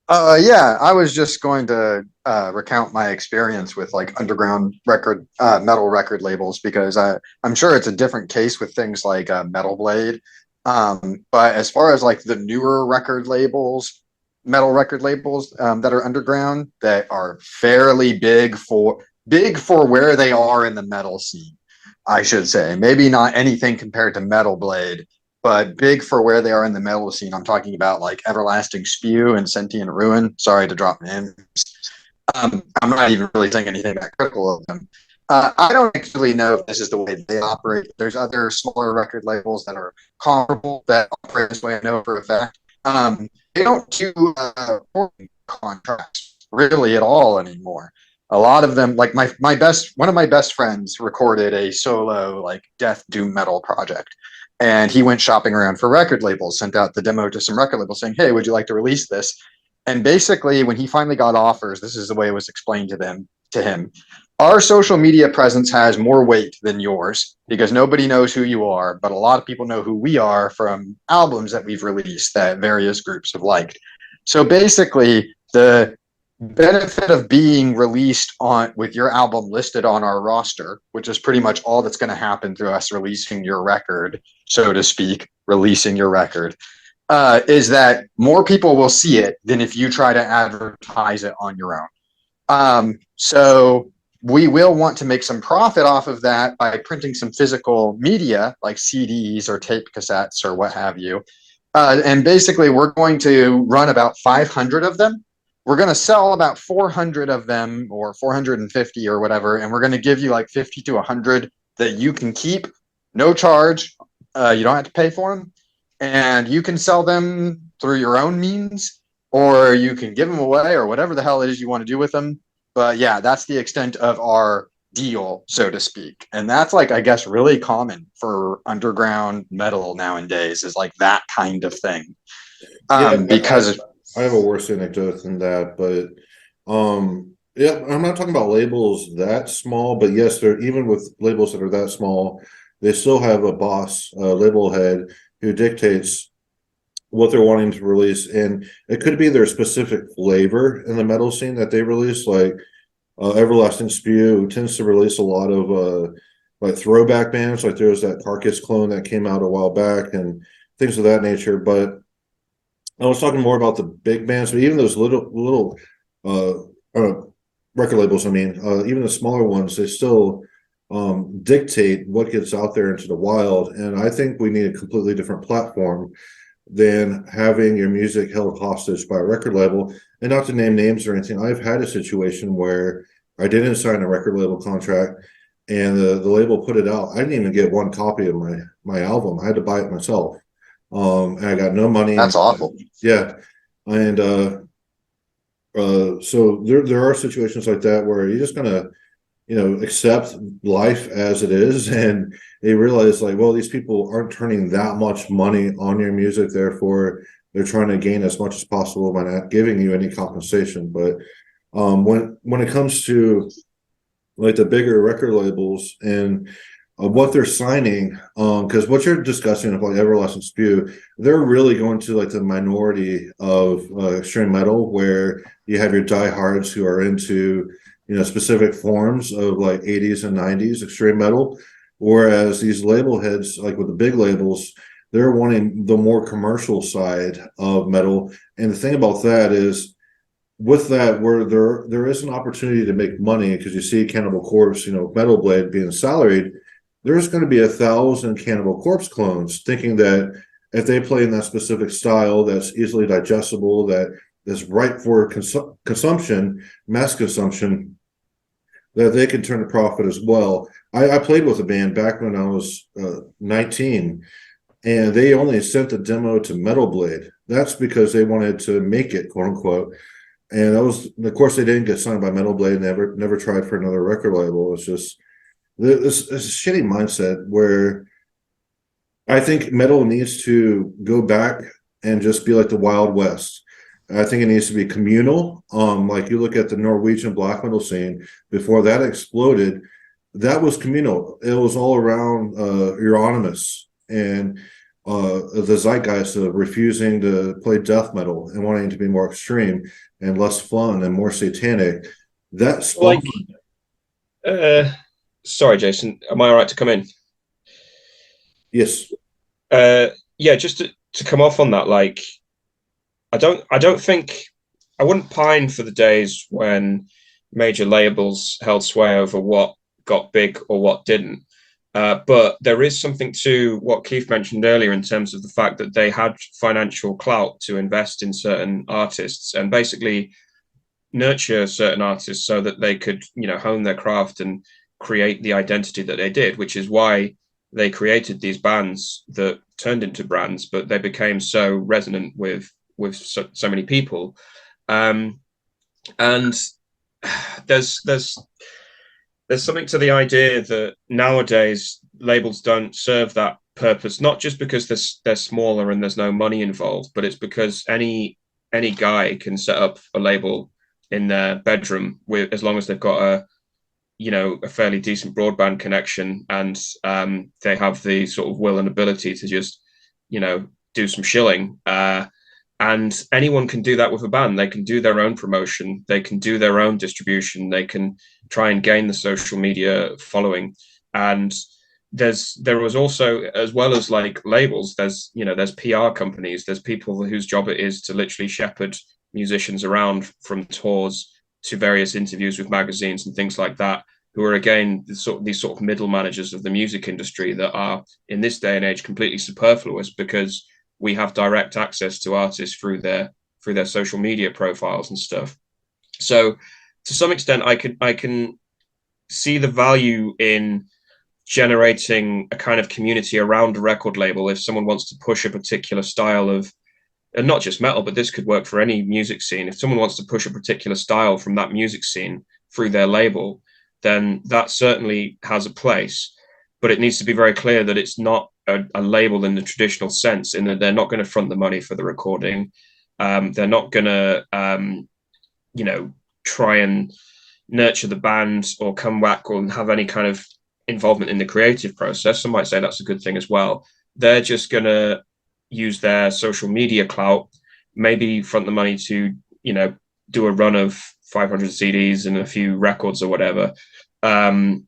Yeah, I was just going to recount my experience with like underground record metal record labels, because I'm sure it's a different case with things like Metal Blade. But as far as like the newer record labels, metal record labels that are underground, that are fairly big for where they are in the metal scene, I should say. Maybe not anything compared to Metal Blade, but big for where they are in the metal scene. I'm talking about like Everlasting Spew and Sentient Ruin. Sorry to drop names. I'm not even really saying anything that critical of them. I don't actually know if this is the way they operate. There's other smaller record labels that are comparable that operate this way. I know for a fact. They don't do contracts really at all anymore. A lot of them, like one of my best friends recorded a solo like death doom metal project, and he went shopping around for record labels, sent out the demo to some record labels saying, "Hey, would you like to release this?" And basically, when he finally got offers, this is the way it was explained to him. Our social media presence has more weight than yours because nobody knows who you are, but a lot of people know who we are from albums that we've released that various groups have liked. So basically, the benefit of being released on with your album listed on our roster, which is pretty much all that's going to happen through us releasing your record, so to speak, releasing your record, is that more people will see it than if you try to advertise it on your own. So we will want to make some profit off of that by printing some physical media like CDs or tape cassettes or what have you. And basically, we're going to run about 500 of them. We're going to sell about 400 of them or 450 or whatever, and we're going to give you like 50 to 100 that you can keep, no charge. You don't have to pay for them, and you can sell them through your own means, or you can give them away or whatever the hell it is you want to do with them. But yeah, that's the extent of our deal, so to speak. And that's like, I guess, really common for underground metal nowadays, is like that kind of thing. Because I have a worse anecdote than that, but yeah, I'm not talking about labels that small, but yes, they're even with labels that are that small, they still have a boss, label head who dictates what they're wanting to release, and it could be their specific flavor in the metal scene that they release. Like Everlasting Spew tends to release a lot of like throwback bands, like there was that Carcass clone that came out a while back and things of that nature. But I was talking more about the big bands, but even those little record labels, I mean, even the smaller ones, they still dictate what gets out there into the wild. And I think we need a completely different platform than having your music held hostage by a record label. And not to name names or anything, I've had a situation where I didn't sign a record label contract, and the label put it out. I didn't even get one copy of my album. I had to buy it myself. And I got no money. That's awful. Yeah. And so there are situations like that where you're just gonna, accept life as it is, and they realize like, well, these people aren't turning that much money on your music, therefore they're trying to gain as much as possible by not giving you any compensation. But when it comes to like the bigger record labels and what they're signing, because what you're discussing of like Everlasting Spew, they're really going to like the minority of extreme metal, where you have your diehards who are into specific forms of like 80s and 90s extreme metal, whereas these label heads, like with the big labels, They're wanting the more commercial side of metal. And the thing about that is, with that, where there is an opportunity to make money, because you see Cannibal Corpse, Metal Blade being salaried, there's going to be 1,000 Cannibal Corpse clones thinking that if they play in that specific style that's easily digestible, that's right for consumption, mass consumption, that they can turn a profit as well. I played with a band back when I was 19, and they only sent the demo to Metal Blade. That's because they wanted to make it, quote unquote. And of course, they didn't get signed by Metal Blade. Never tried for another record label. It's just this a shitty mindset where I think metal needs to go back and just be like the Wild West. I think it needs to be communal. Like you look at the Norwegian black metal scene before that exploded, that was communal. It was all around Euronymous and the zeitgeist of refusing to play death metal and wanting to be more extreme and less fun and more satanic. That's like. Sorry, Jason. Am I all right to come in? Yes. Yeah, just to come off on that, like, I don't think I wouldn't pine for the days when major labels held sway over what got big or what didn't. But there is something to what Keith mentioned earlier in terms of the fact that they had financial clout to invest in certain artists and basically nurture certain artists so that they could, hone their craft and create the identity that they did, which is why they created these bands that turned into brands, but they became so resonant with so many people. And there's something to the idea that nowadays labels don't serve that purpose, not just because they're smaller and there's no money involved, but it's because any guy can set up a label in their bedroom with, as long as they've got a fairly decent broadband connection and they have the sort of will and ability to just, do some shilling. And anyone can do that with a band. They can do their own promotion. They can do their own distribution. They can try and gain the social media following. And there was also, as well as like labels, there's PR companies. There's people whose job it is to literally shepherd musicians around from tours to various interviews with magazines and things like that, who are again these sort of middle managers of the music industry that are in this day and age completely superfluous because we have direct access to artists through their social media profiles and stuff. So to some extent, I can see the value in generating a kind of community around a record label if someone wants to push a particular style of, and not just metal, but this could work for any music scene. If someone wants to push a particular style from that music scene through their label, then that certainly has a place. But it needs to be very clear that it's not a label in the traditional sense, in that they're not going to front the money for the recording. They're not going to, try and nurture the band or come back or have any kind of involvement in the creative process. Some might say that's a good thing as well. They're just going to use their social media clout, maybe front the money to, do a run of 500 CDs and a few records or whatever. And,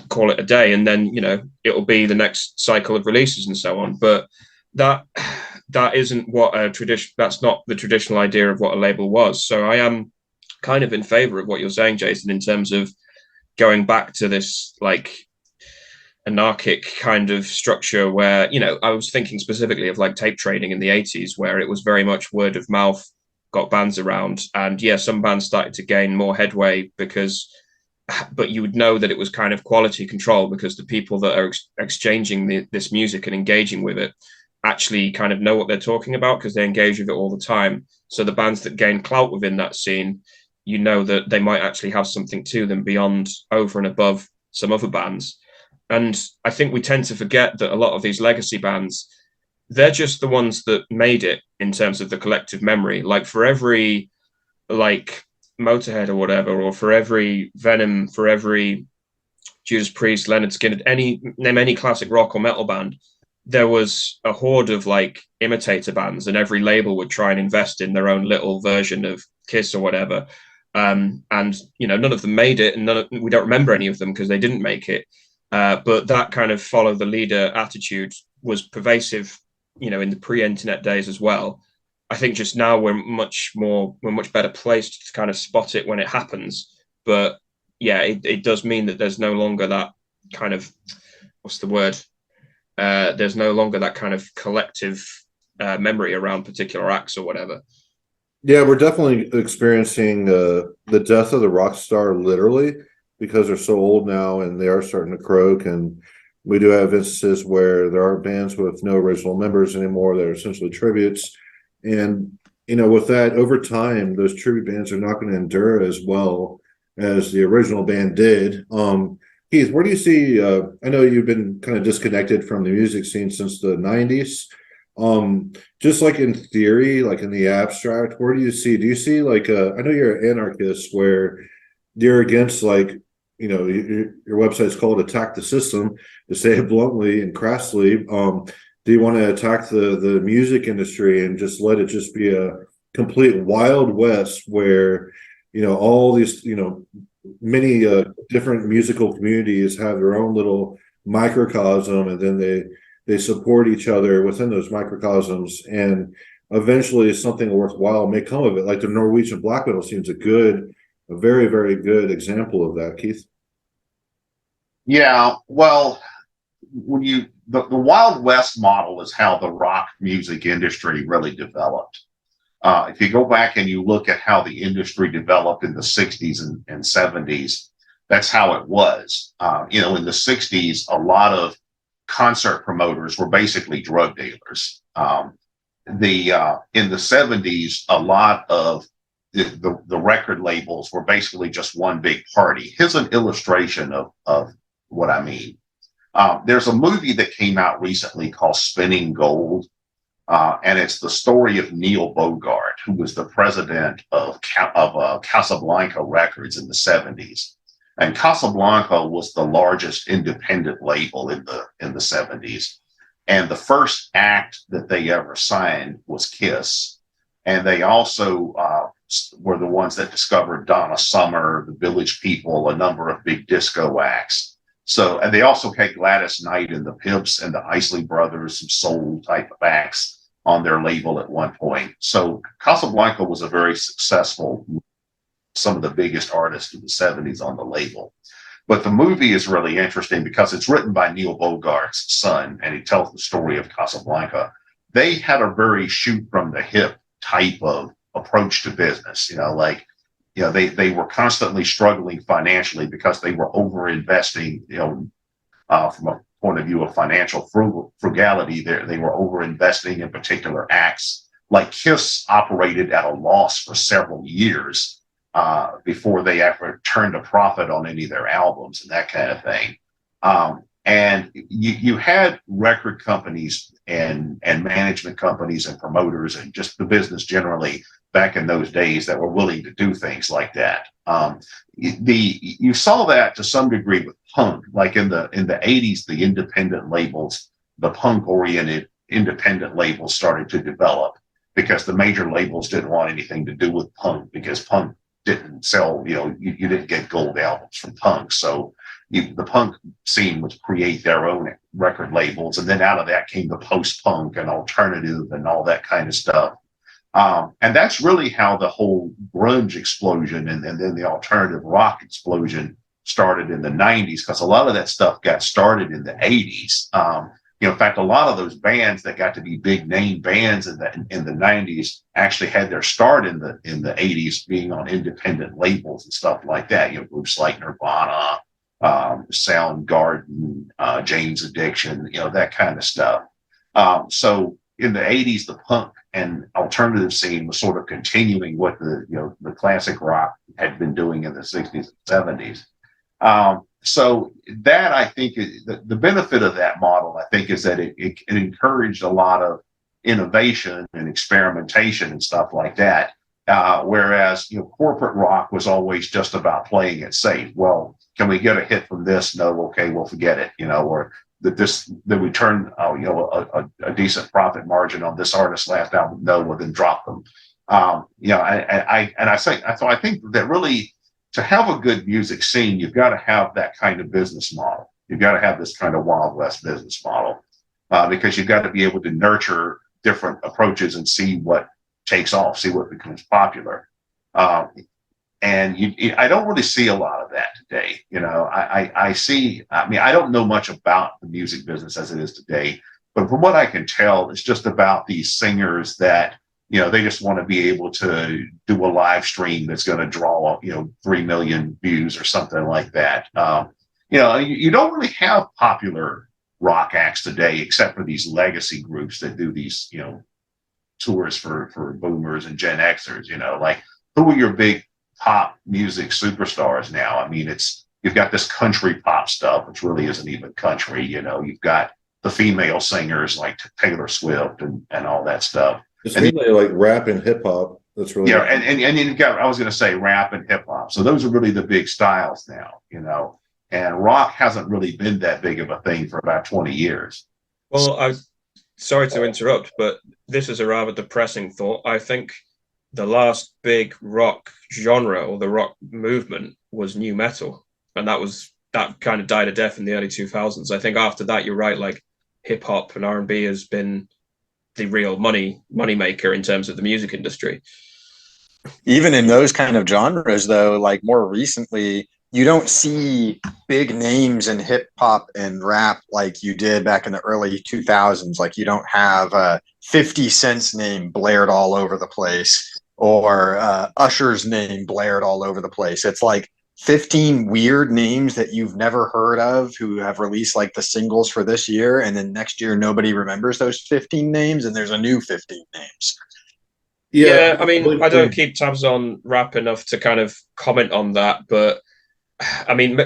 call it a day. And then, it'll be the next cycle of releases and so on. But that isn't what that's not the traditional idea of what a label was. So I am kind of in favor of what you're saying, Jason, in terms of going back to this, like, anarchic kind of structure where, I was thinking specifically of like tape trading in the 80s, where it was very much word of mouth, got bands around. And yeah, some bands started to gain more headway but you would know that it was kind of quality control because the people that are exchanging this music and engaging with it actually kind of know what they're talking about because they engage with it all the time. So the bands that gain clout within that scene, that they might actually have something to them beyond, over and above some other bands. And I think we tend to forget that a lot of these legacy bands, they're just the ones that made it in terms of the collective memory. Like for every Motorhead or whatever, or for every Venom, for every Judas Priest, Leonard Skinner, name any classic rock or metal band, there was a horde of like imitator bands, and every label would try and invest in their own little version of Kiss or whatever. And none of them made it, and we don't remember any of them because they didn't make it. But that kind of follow the leader attitude was pervasive, in the pre-internet days as well. I think just now we're much better placed to kind of spot it when it happens. But yeah, it does mean that there's no longer that kind of, what's the word? There's no longer that kind of collective memory around particular acts or whatever. Yeah, we're definitely experiencing the death of the rock star, literally, because they're so old now and they are starting to croak. And we do have instances where there are bands with no original members anymore that are essentially tributes. And, with that, over time, those tribute bands are not going to endure as well as the original band did. Keith, where do you see, I know you've been kind of disconnected from the music scene since the 90s. Just like in theory, like in the abstract, where do you see like I know you're an anarchist where you're against, like, your website's called Attack the System, to say it bluntly and crassly. Do you want to attack the music industry and just let it just be a complete Wild West where, all these, many different musical communities have their own little microcosm, and then they support each other within those microcosms, and eventually something worthwhile may come of it. Like the Norwegian black metal seems a very, very good example of that, Keith. Yeah, well, when the Wild West model is how the rock music industry really developed. If you go back and you look at how the industry developed in the 60s and 70s, that's how it was. In the 60s, a lot of concert promoters were basically drug dealers. In the 70s, a lot of the record labels were basically just one big party. Here's an illustration of what I mean. There's a movie that came out recently called Spinning Gold, and it's the story of Neil Bogart, who was the president of Casablanca Records in the 70s. And Casablanca was the largest independent label in the 70s. And the first act that they ever signed was Kiss. And they also were the ones that discovered Donna Summer, the Village People, a number of big disco acts. And they also had Gladys Knight and the Pimps and the Isley Brothers, some soul type of acts on their label at one point. So Casablanca was a very successful, some of the biggest artists of the 70s on the label. But the movie is really interesting because it's written by Neil Bogart's son, and he tells the story of Casablanca. They had a very shoot from the hip type of approach to business. They were constantly struggling financially because they were over investing, from a point of view of financial frugality. They were over investing in particular acts. Like Kiss operated at a loss for several years before they ever turned a profit on any of their albums and that kind of thing. And you had record companies and management companies and promoters and just the business generally back in those days that were willing to do things like that. You saw that to some degree with punk, like in the 80s, the independent labels, the punk-oriented independent labels started to develop because the major labels didn't want anything to do with punk because punk didn't sell, you didn't get gold albums from punk. So the punk scene would create their own record labels. And then out of that came the post-punk and alternative and all that kind of stuff. And that's really how the whole grunge explosion and then the alternative rock explosion started in the 90s, because a lot of that stuff got started in the 80s. In fact, a lot of those bands that got to be big name bands in the 90s actually had their start in the 80s being on independent labels and stuff like that. Groups like Nirvana, Soundgarden, Jane's Addiction, that kind of stuff. So in the 80s, the punk and alternative scene was sort of continuing what the classic rock had been doing in the 60s and 70s. So that, I think, the benefit of that model, I think, is that it encouraged a lot of innovation and experimentation and stuff like that. Whereas corporate rock was always just about playing it safe. Well, can we get a hit from this? No, okay, we'll forget it. Or that we turn a decent profit margin on this artist's last album. No, we'll then drop them. I think that really, to have a good music scene, you've got to have that kind of business model. You've got to have this kind of Wild West business model. because you've got to be able to nurture different approaches and see what takes off, see what becomes popular. And I don't really see a lot of that today. I mean, I don't know much about the music business as it is today, but from what I can tell, it's just about these singers that, they just want to be able to do a live stream that's going to draw, 3 million views or something like that. You don't really have popular rock acts today, except for these legacy groups that do these, tours for boomers and Gen Xers, like who are your big pop music superstars now? I mean, you've got this country pop stuff, which really isn't even country, you've got the female singers like Taylor Swift and all that stuff. It's mainly like rap and hip hop. That's really and you've got, I was going to say rap and hip hop. So those are really the big styles now, and rock hasn't really been that big of a thing for about 20 years. Well, I'm sorry to interrupt, but this is a rather depressing thought. I think the last big rock genre or the rock movement was new metal, and that kind of died a death in the early 2000s. I think after that, you're right, like hip hop and R&B has been the real money maker in terms of the music industry. Even in those kind of genres, though, like more recently, you don't see big names in hip hop and rap like you did back in the early 2000s. Like you don't have 50 Cent's name blared all over the place, or Usher's name blared all over the place. It's like 15 weird names that you've never heard of who have released like the singles for this year, and then next year nobody remembers those 15 names and there's a new 15 names. Yeah, I mean, I don't keep tabs on rap enough to kind of comment on that, but I mean,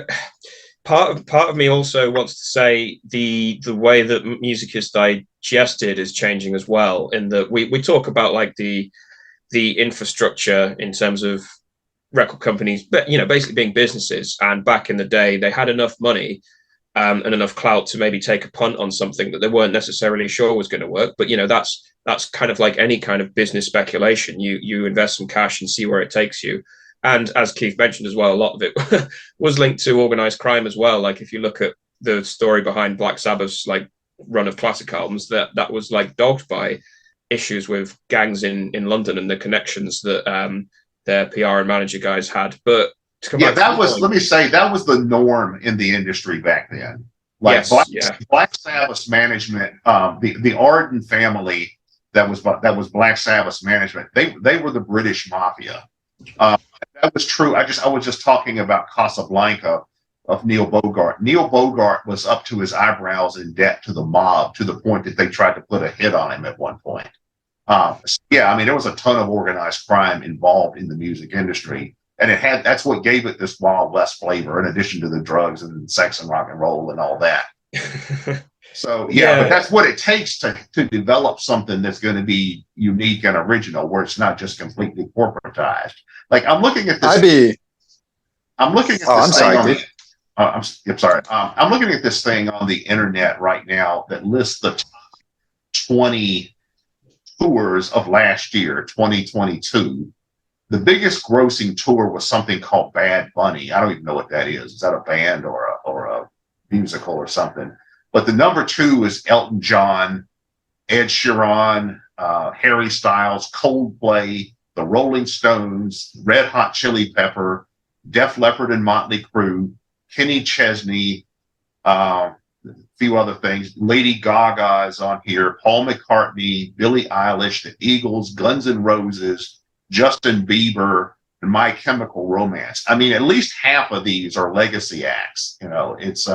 part of me also wants to say the way that music is digested is changing as well, in that we talk about like the infrastructure in terms of record companies, but basically being businesses. And back in the day, they had enough money and enough clout to maybe take a punt on something that they weren't necessarily sure was going to work. But that's kind of like any kind of business speculation. You invest some cash and see where it takes you. And as Keith mentioned as well, a lot of it was linked to organized crime as well. Like if you look at the story behind Black Sabbath's like run of classic albums, that was like dogged by issues with gangs in London and the connections that their PR and manager guys had. But let me say, that was the norm in the industry back then. Like Black Sabbath's management, the Arden family that was Black Sabbath's management. They were the British mafia. That was true. I was just talking about Casablanca of Neil Bogart. Neil Bogart was up to his eyebrows in debt to the mob, to the point that they tried to put a hit on him at one point. I mean, there was a ton of organized crime involved in the music industry, and that's what gave it this Wild West flavor, in addition to the drugs and sex and rock and roll and all that. So but that's what it takes to develop something that's going to be unique and original, where it's not just completely corporatized. Like I'm looking at this. I'm looking at this thing on the internet right now that lists the top 20 tours of last year, 2022. The biggest grossing tour was something called Bad Bunny. I don't even know what that is. Is that a band or a musical or something? But the number 2 is Elton John, Ed Sheeran, Harry Styles, Coldplay, the Rolling Stones, Red Hot Chili Pepper, Def Leppard and Motley Crue, Kenny Chesney, a few other things. Lady Gaga is on here, Paul McCartney, Billie Eilish, the Eagles, Guns N' Roses, Justin Bieber, and My Chemical Romance. I mean, at least half of these are legacy acts. It's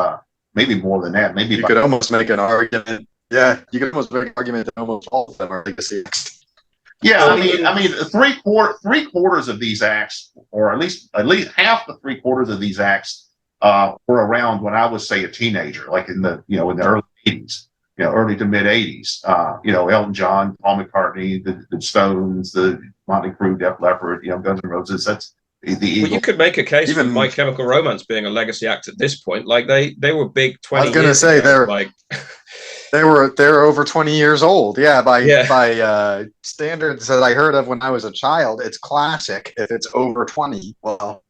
maybe more than that. Maybe you could almost make an argument. Yeah, you could almost make an argument that almost all of them are legacy acts. Yeah, I mean, three quarters of these acts, or at least half the 3/4 of these acts, were around when I was, say, a teenager, like in the early 80s, early to mid 80s. Elton John, Paul McCartney, the Stones, the Motley Crue, Def Leppard, Guns N' Roses. That's the Eagles. Well, you could make a case for My Chemical Romance being a legacy act at this point. Like they were big 20 years ago. I was going to say they're like. They're over 20 years old. By standards that I heard of when I was a child, it's classic if it's over 20. Well,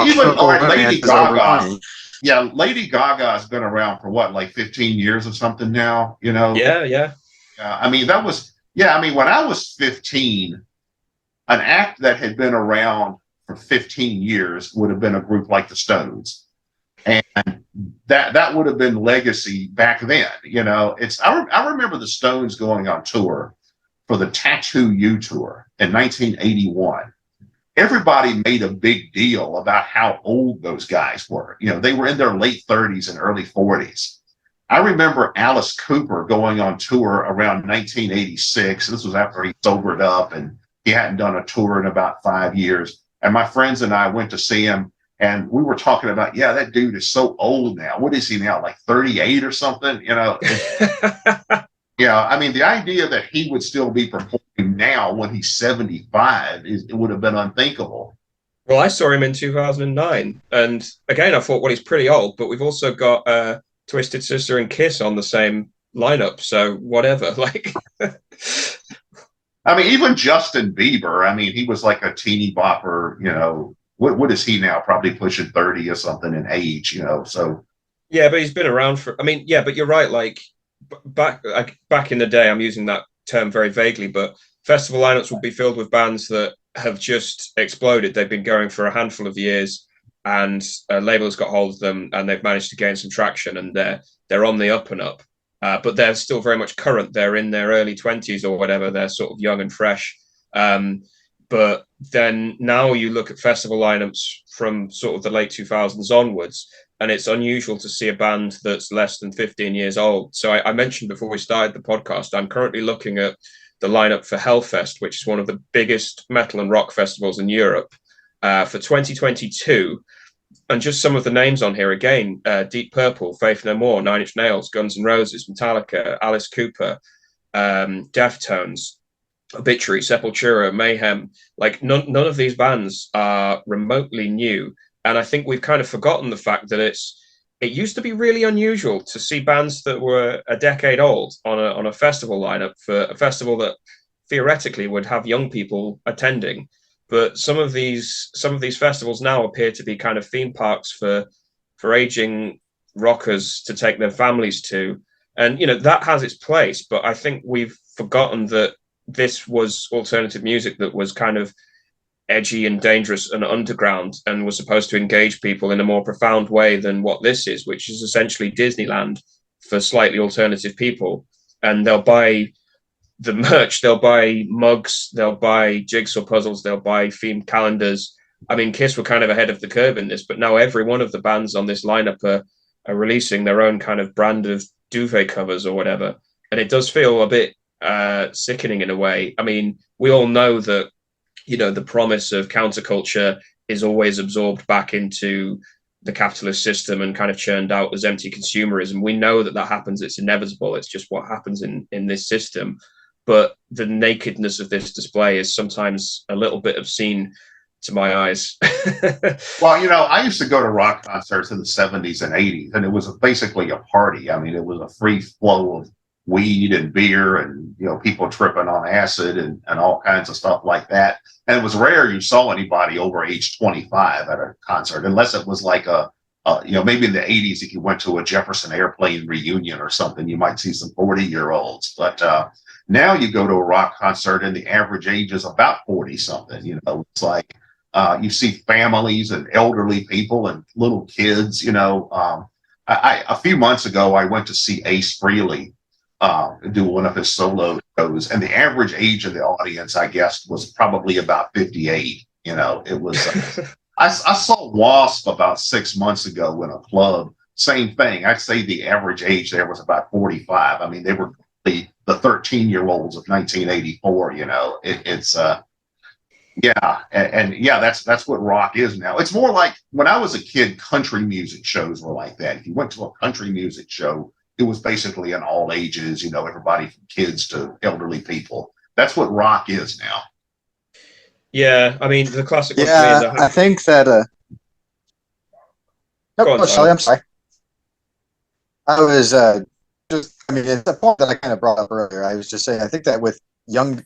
even Lady Gaga. yeah, Lady Gaga's been around for what, like 15 years or something now, you know? Yeah. I mean, that was, yeah, I mean, when I was 15, an act that had been around for 15 years would have been a group like the Stones. And that would have been legacy back then. You know, I remember the Stones going on tour for the Tattoo You tour in 1981. Everybody made a big deal about how old those guys were. You know, they were in their late 30s and early 40s. I remember Alice Cooper going on tour around 1986. This was after he sobered up and he hadn't done a tour in about 5 years. And my friends and I went to see him, and we were talking about, yeah, that dude is so old now. What is he now, like 38 or something? You know, yeah. I mean, the idea that he would still be performing now when he's 75 it would have been unthinkable. Well, I saw him in 2009, and again, I thought, well, he's pretty old, but we've also got Twisted Sister and Kiss on the same lineup, so whatever. Like, I mean, even Justin Bieber, I mean, he was like a teeny bopper, you know. What is he now? Probably pushing 30 or something in age, you know. So yeah, but he's been around for. I mean, yeah, but you're right. Like back in the day, I'm using that term very vaguely, but festival lineups will be filled with bands that have just exploded. They've been going for a handful of years, and a label has got hold of them, and they've managed to gain some traction, and they're on the up and up. But they're still very much current. They're in their early 20s or whatever. They're sort of young and fresh. But then now you look at festival lineups from sort of the late 2000s onwards, and it's unusual to see a band that's less than 15 years old. So I mentioned before we started the podcast, I'm currently looking at the lineup for Hellfest, which is one of the biggest metal and rock festivals in Europe, for 2022. And just some of the names on here again: Deep Purple, Faith No More, Nine Inch Nails, Guns N' Roses, Metallica, Alice Cooper, Deftones, Obituary, Sepultura, Mayhem. Like none of these bands are remotely new, and I think we've kind of forgotten the fact that it used to be really unusual to see bands that were a decade old on a festival lineup for a festival that theoretically would have young people attending. But some of these festivals now appear to be kind of theme parks for aging rockers to take their families to, and you know that has its place. But I think we've forgotten that this was alternative music that was kind of edgy and dangerous and underground, and was supposed to engage people in a more profound way than what this is, which is essentially Disneyland for slightly alternative people. And they'll buy the merch, they'll buy mugs, they'll buy jigsaw puzzles, they'll buy themed calendars. I mean, Kiss were kind of ahead of the curve in this, but now every one of the bands on this lineup are releasing their own kind of brand of duvet covers or whatever. And it does feel a bit sickening in a way. I mean, we all know that, you know, the promise of counterculture is always absorbed back into the capitalist system and kind of churned out as empty consumerism. We know that happens. It's inevitable. It's just what happens in this system. But the nakedness of this display is sometimes a little bit obscene to my eyes. Well, you know, I used to go to rock concerts in the 70s and 80s, and it was basically a party. I mean, it was a free flow of weed and beer and, you know, people tripping on acid and all kinds of stuff like that. And it was rare you saw anybody over age 25 at a concert, unless it was like you know, maybe in the 80s, if you went to a Jefferson Airplane reunion or something, you might see some 40-year-olds. But now you go to a rock concert and the average age is about 40 something. You know, it's like you see families and elderly people and little kids. You know, a few months ago, I went to see Ace Frehley do one of his solo shows, and the average age of the audience, I guess, was probably about 58. You know, it was. I saw Wasp about 6 months ago in a club. Same thing. I'd say the average age there was about 45. I mean, they were the 13-year-olds of 1984. You know, it's yeah, and yeah, that's what rock is now. It's more like when I was a kid, country music shows were like that. If you went to a country music show, it was basically an all ages, you know, everybody from kids to elderly people. That's what rock is now. Yeah, I mean, the classic one Yeah, to me is I think that. Go on, Shelley, I'm sorry. I was just. I mean, it's a point that I kind of brought up earlier. I was just saying. I think that with young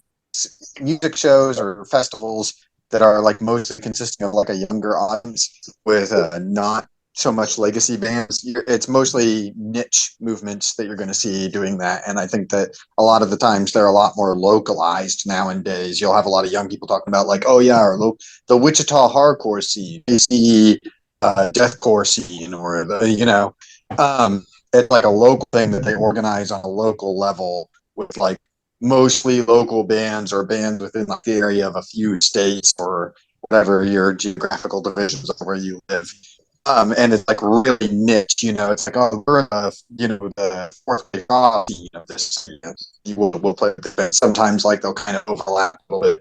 music shows or festivals that are like mostly consisting of like a younger audience with not so much legacy bands. It's mostly niche movements that you're going to see doing that. And I think that a lot of the times they're a lot more localized nowadays. You'll have a lot of young people talking about like, oh yeah, or the Wichita hardcore scene, the deathcore scene, or it's like a local thing that they organize on a local level with like mostly local bands or bands within like the area of a few states or whatever your geographical divisions of where you live. And it's like really niche, it's like, oh, we're the fourth big scene of this, we'll play with the band. Sometimes like they'll kind of overlap a little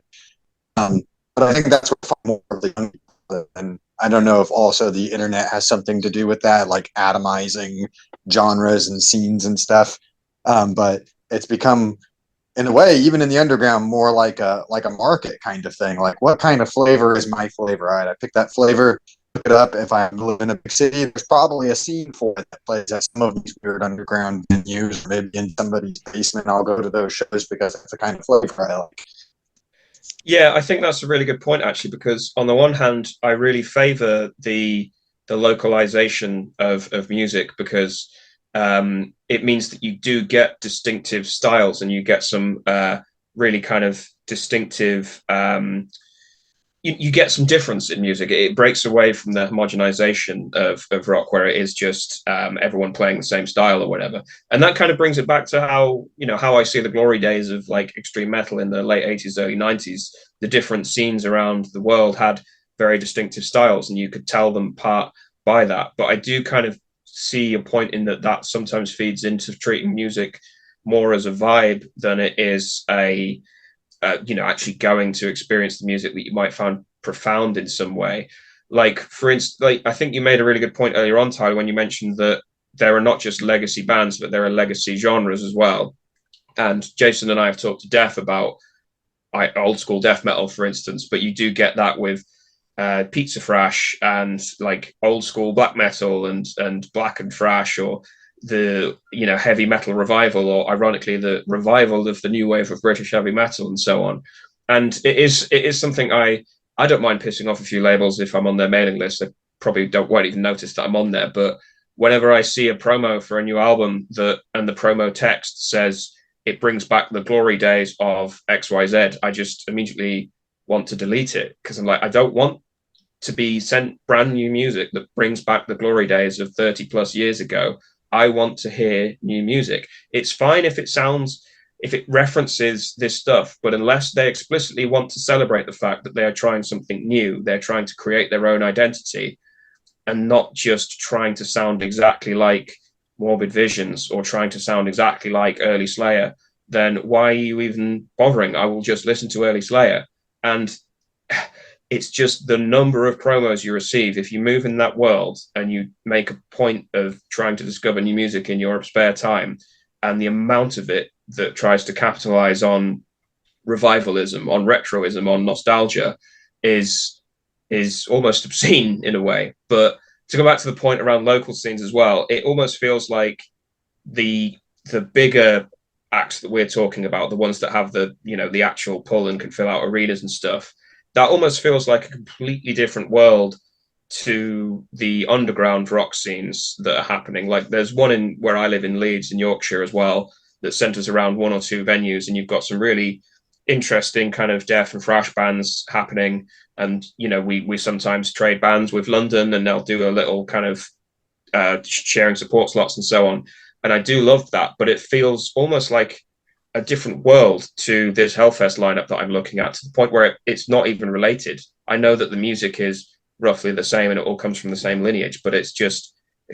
bit. But I think that's what more of the young people, and I don't know if also the internet has something to do with that, like atomizing genres and scenes and stuff. But it's become, in a way, even in the underground, more like a market kind of thing. Like, what kind of flavor is my flavor? All right, I pick that flavor, look it up. If I live in a big city, there's probably a scene for it that plays at some of these weird underground venues, or maybe in somebody's basement. I'll go to those shows because that's the kind of flavor I like. Yeah, I think that's a really good point, actually, because on the one hand, I really favor the localization of music, because it means that you do get distinctive styles, and you get some really kind of distinctive you get some difference in music. It breaks away from the homogenization of rock, where it is just everyone playing the same style or whatever. And that kind of brings it back to how I see the glory days of like extreme metal in the late 80s, early 90s. The different scenes around the world had very distinctive styles, and you could tell them apart by that. But I do kind of see a point in that sometimes feeds into treating music more as a vibe than it is actually going to experience the music that you might find profound in some way. Like, for instance, like, I think you made a really good point earlier on, Tyler, when you mentioned that there are not just legacy bands, but there are legacy genres as well. And Jason and I have talked to death about old school death metal, for instance, but you do get that with pizza thrash and like old school black metal and black and thrash, or the heavy metal revival, or ironically the revival of the new wave of British heavy metal, and so on. And it is something I don't mind pissing off a few labels if I'm on their mailing list. They probably won't even notice that I'm on there, but whenever I see a promo for a new album and the promo text says it brings back the glory days of XYZ, I just immediately want to delete it, because I'm like, I don't want to be sent brand new music that brings back the glory days of 30 plus years ago. I want to hear new music. It's fine if it references this stuff, but unless they explicitly want to celebrate the fact that they are trying something new, they're trying to create their own identity, and not just trying to sound exactly like Morbid Visions or trying to sound exactly like early Slayer, then why are you even bothering? I will just listen to early Slayer. And it's just the number of promos you receive. If you move in that world and you make a point of trying to discover new music in your spare time, and the amount of it that tries to capitalize on revivalism, on retroism, on nostalgia is almost obscene in a way. But to go back to the point around local scenes as well, it almost feels like the bigger acts that we're talking about, the ones that have the actual pull and can fill out arenas and stuff, that almost feels like a completely different world to the underground rock scenes that are happening. Like, there's one in where I live in Leeds in Yorkshire as well, that centers around one or two venues, and you've got some really interesting kind of death and thrash bands happening. And we sometimes trade bands with London, and they'll do a little kind of sharing support slots and so on. And I do love that, but it feels almost like a different world to this Hellfest lineup that I'm looking at, to the point where it's not even related. I know that the music is roughly the same and it all comes from the same lineage, but it's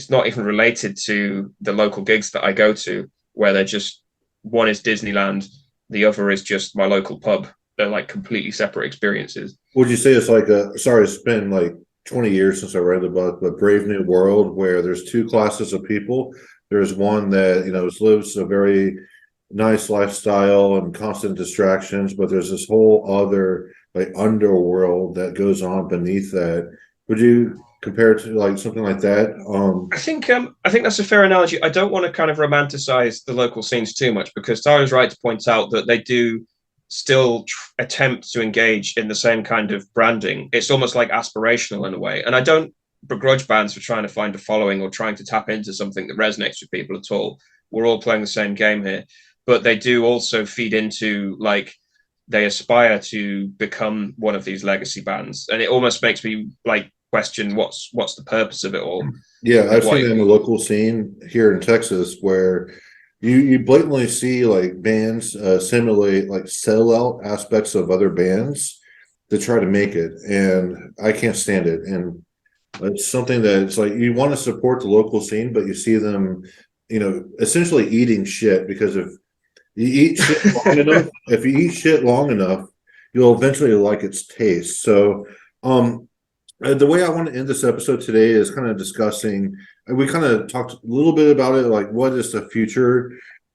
not even related to the local gigs that I go to, where they're just, one is Disneyland, the other is just my local pub. They're like completely separate experiences. Would you say it's like it's been like 20 years since I read the book, but Brave New World, where there's two classes of people. There's one that, lives a very nice lifestyle and constant distractions, but there's this whole other like underworld that goes on beneath that. Would you compare it to like something like that? I think that's a fair analogy. I don't want to kind of romanticize the local scenes too much, because Tyler's right to point out that they do still attempt to engage in the same kind of branding. It's almost like aspirational in a way, and I don't begrudge bands for trying to find a following or trying to tap into something that resonates with people at all. We're all playing the same game here, but they do also feed into, like, they aspire to become one of these legacy bands, and it almost makes me like question what's the purpose of it all. Yeah, I've seen it in the local scene here in Texas where you blatantly see like bands simulate like sellout aspects of other bands to try to make it, and I can't stand it. And it's something that it's like you want to support the local scene, but you see them, essentially eating shit, because if you eat shit long enough, you'll eventually like its taste. So, the way I want to end this episode today is kind of discussing, and we kind of talked a little bit about it, like what is the future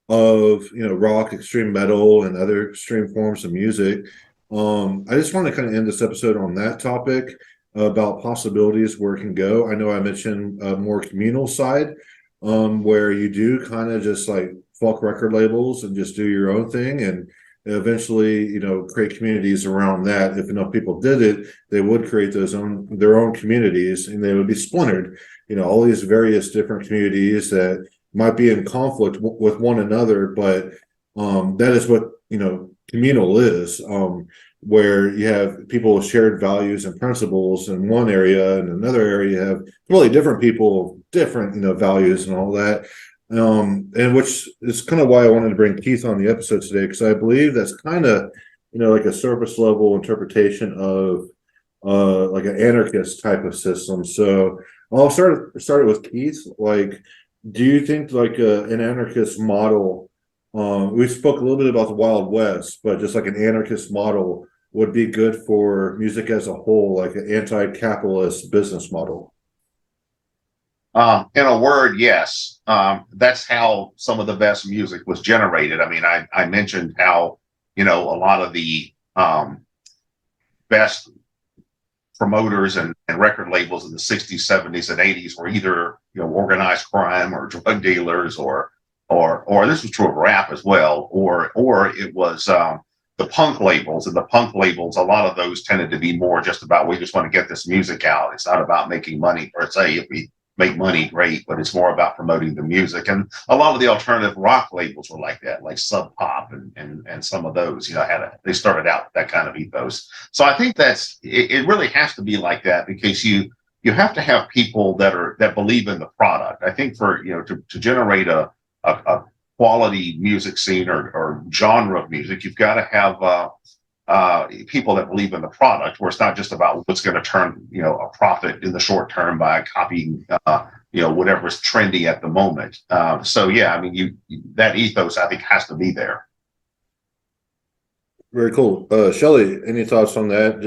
of, rock, extreme metal, and other extreme forms of music. I just want to kind of end this episode on that topic about possibilities where it can go. I know I mentioned a more communal side, where you do kind of just like fuck record labels and just do your own thing, and eventually, create communities around that. If enough people did it, they would create their own communities, and they would be splintered. All these various different communities that might be in conflict with one another, but that is what communal is. Where you have people with shared values and principles in one area, and another area you have really different people, different values and all that. And which is kind of why I wanted to bring Keith on the episode today, because I believe that's kind of like a surface level interpretation of like an anarchist type of system. So I'll start it with Keith. Like, do you think like an anarchist model? We spoke a little bit about the Wild West, but just like an anarchist model would be good for music as a whole, like an anti-capitalist business model. In a word, yes. That's how some of the best music was generated. I mean, I mentioned how, a lot of the best promoters and record labels in the 60s, 70s, and 80s were either, organized crime or drug dealers, or this was true of rap as well, or it was the punk labels. And the punk labels, a lot of those tended to be more just about, we just want to get this music out. It's not about making money per se. If we make money, great, but it's more about promoting the music. And a lot of the alternative rock labels were like that, like Sub Pop and some of those, they started out with that kind of ethos. So I think it really has to be like that, because you have to have people that believe in the product. I think for, to generate a quality music scene or genre of music, you've got to have people that believe in the product, where it's not just about what's going to turn a profit in the short term by copying whatever's trendy at the moment. So yeah, I mean, that ethos I think has to be there. Very cool. Shelley, any thoughts on that?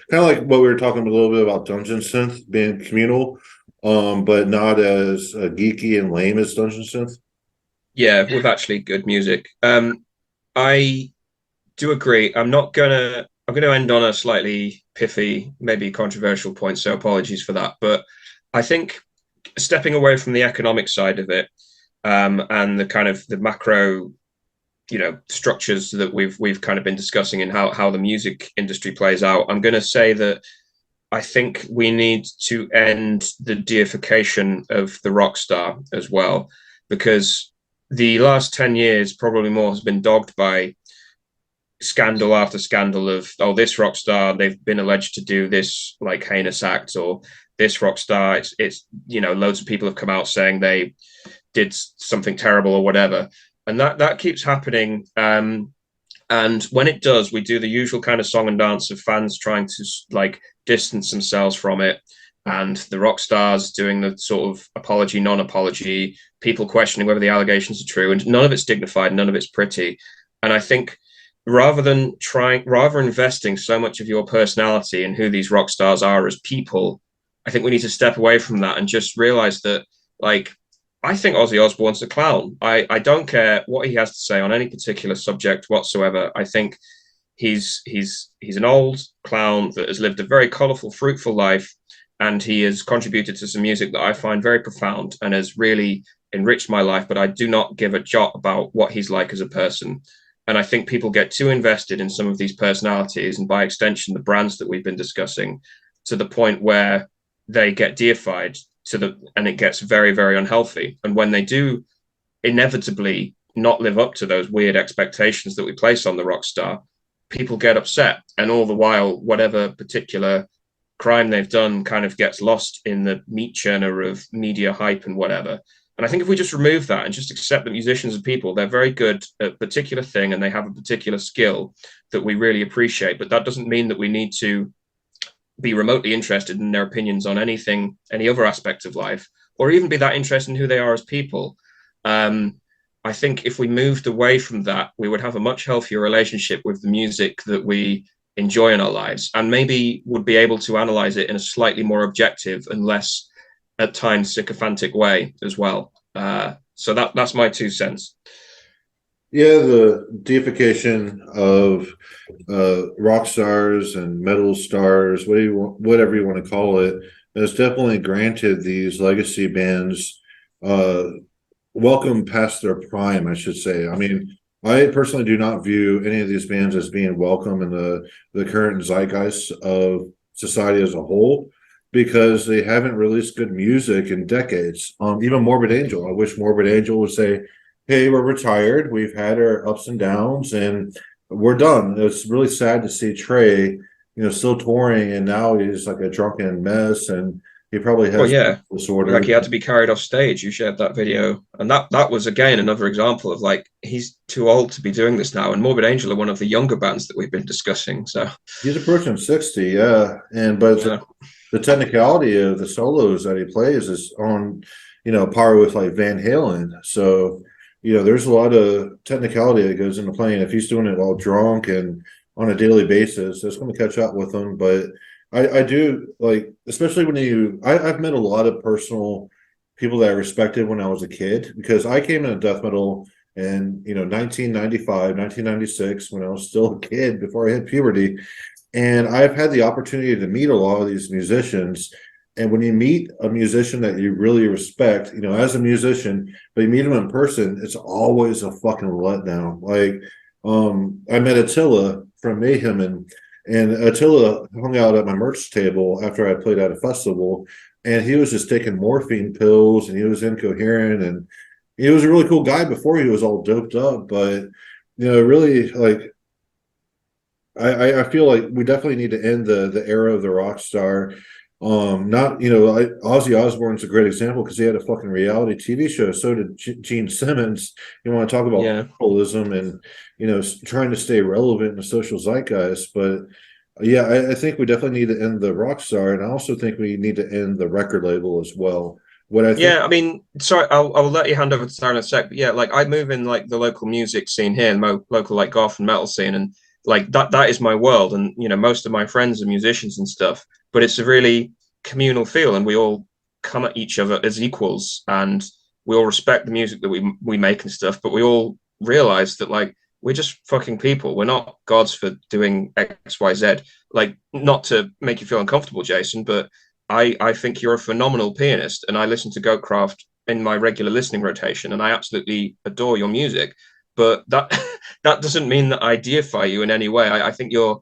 Kind of like what we were talking a little bit about Dungeon Synth being communal, but not as geeky and lame as Dungeon Synth. Yeah, with actually good music. I do agree. I'm going to end on a slightly pithy, maybe controversial point, so apologies for that. But I think stepping away from the economic side of it, and the kind of the macro, structures that we've kind of been discussing, and how the music industry plays out, I'm going to say that I think we need to end the deification of the rock star as well, because the last 10 years, probably more, has been dogged by scandal after scandal of, this rock star, they've been alleged to do this like heinous act, or this rock star, it's loads of people have come out saying they did something terrible or whatever, and that keeps happening. And when it does, we do the usual kind of song and dance of fans trying to like distance themselves from it, and the rock stars doing the sort of apology, non-apology, people questioning whether the allegations are true, and none of it's dignified, none of it's pretty. And I think rather investing so much of your personality in who these rock stars are as people, I think we need to step away from that and just realize that, like, I think Ozzy Osbourne's a clown. I don't care what he has to say on any particular subject whatsoever. I think he's an old clown that has lived a very colorful, fruitful life, and he has contributed to some music that I find very profound and has really enriched my life, but I do not give a jot about what he's like as a person. And I think people get too invested in some of these personalities, and by extension, the brands that we've been discussing, to the point where they get deified and it gets very, very unhealthy. And when they do inevitably not live up to those weird expectations that we place on the rock star, people get upset. And all the while, whatever particular crime they've done kind of gets lost in the meat churner of media hype and whatever. And I think if we just remove that and just accept that musicians are people, they're very good at a particular thing and they have a particular skill that we really appreciate. But that doesn't mean that we need to be remotely interested in their opinions on anything, any other aspect of life, or even be that interested in who they are as people. I think if we moved away from that, we would have a much healthier relationship with the music that we enjoy in our lives, and maybe would be able to analyze it in a slightly more objective and less, at times, sycophantic way as well. So that's my 2 cents. Yeah, the deification of rock stars and metal stars, whatever you want to call it, has definitely granted these legacy bands welcome past their prime, I should say. I mean, I personally do not view any of these bands as being welcome in the current zeitgeist of society as a whole, because they haven't released good music in decades. Even Morbid Angel. I wish Morbid Angel would say, hey, we're retired. We've had our ups and downs and we're done. It's really sad to see Trey, still touring, and now he's like a drunken mess, and he probably has disorder. Like he had to be carried off stage. You shared that video, and that was again another example of like he's too old to be doing this now. And Morbid Angel are one of the younger bands that we've been discussing. So he's approaching 60, yeah. The technicality of the solos that he plays is on, par with like Van Halen. So there's a lot of technicality that goes into playing. If he's doing it while drunk and on a daily basis, that's going to catch up with him. But I do like, especially when I've met a lot of personal people that I respected when I was a kid, because I came into death metal in 1995, 1996, when I was still a kid before I hit puberty. And I've had the opportunity to meet a lot of these musicians. And when you meet a musician that you really respect, as a musician, but you meet them in person, it's always a fucking letdown. Like, I met Attila from Mayhem, and Attila hung out at my merch table after I played at a festival, and he was just taking morphine pills, and he was incoherent, and he was a really cool guy before he was all doped up. But, really, like, I feel like we definitely need to end the era of the rock star. Ozzy Osbourne's a great example because he had a fucking reality TV show. So did Gene Simmons. You want to talk about capitalism and trying to stay relevant in the social zeitgeist. But I think we definitely need to end the rock star, and I also think we need to end the record label as well. I mean, sorry, I'll let you hand over to Sarah in a sec. But yeah, like I move in like the local music scene here, and local like goth and metal scene, and like that is my world. And most of my friends are musicians and stuff, but it's a really communal feel, and we all come at each other as equals, and we all respect the music that we make and stuff, but we all realize that like we're just fucking people. We're not gods for doing XYZ. Like, not to make you feel uncomfortable, Jason, but I think you're a phenomenal pianist, and I listen to Goatcraft in my regular listening rotation, and I absolutely adore your music. But that doesn't mean that I deify you in any way. I think you're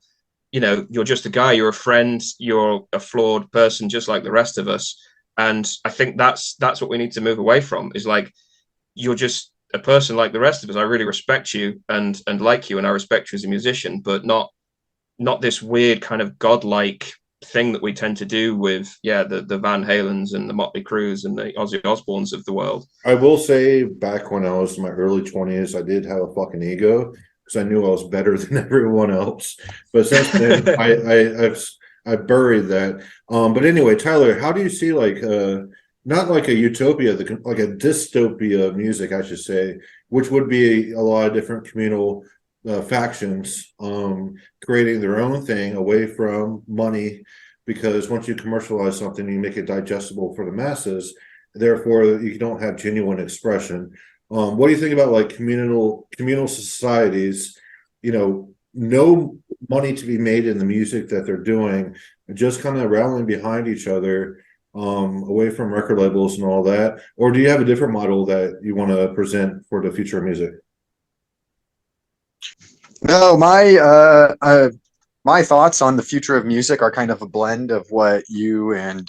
just a guy, you're a friend, you're a flawed person just like the rest of us. And I think that's what we need to move away from, is like, you're just a person like the rest of us. I really respect you and like you, and I respect you as a musician, but not this weird kind of godlike thing that we tend to do with the Van Halens and the Motley Crues and the Ozzy Osbournes of the world. I will say, back when I was in my early 20s, I did have a fucking ego because I knew I was better than everyone else. But since then, I buried that. But anyway, Tyler, how do you see like not like a utopia, like a dystopia of music, I should say, which would be a lot of different communal factions creating their own thing away from money, because once you commercialize something, you make it digestible for the masses, therefore you don't have genuine expression. What do you think about like communal societies, no money to be made in the music that they're doing, just kind of rallying behind each other, away from record labels and all that? Or do you have a different model that you want to present for the future of music? No, my thoughts on the future of music are kind of a blend of what you and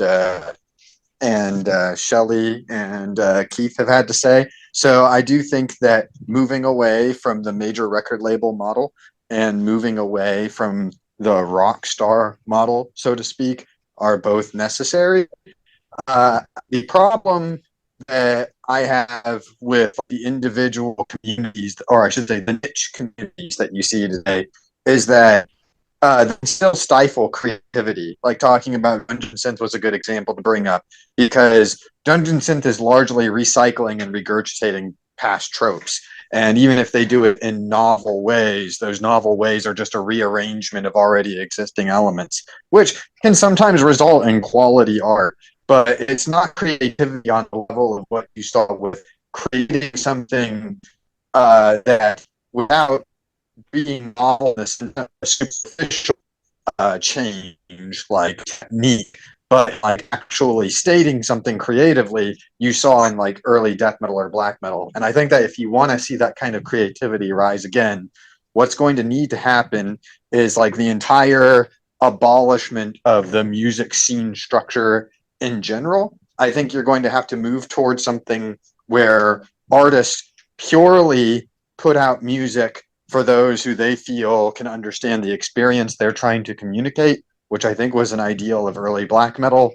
Shelley and Keith have had to say. So I do think that moving away from the major record label model and moving away from the rock star model, so to speak, are both necessary. The problem that I have with the individual communities, or I should say the niche communities that you see today, is that they still stifle creativity. Like talking about Dungeon Synth was a good example to bring up because Dungeon Synth is largely recycling and regurgitating past tropes. And even if they do it in novel ways, those novel ways are just a rearrangement of already existing elements, which can sometimes result in quality art. But it's not creativity on the level of what you saw with creating something that without being novel in a superficial change like technique, but like actually stating something creatively you saw in like early death metal or black metal. And I think that if you want to see that kind of creativity rise again, what's going to need to happen is like the entire abolishment of the music scene structure in general. I think you're going to have to move towards something where artists purely put out music for those who they feel can understand the experience they're trying to communicate, which I think was an ideal of early black metal,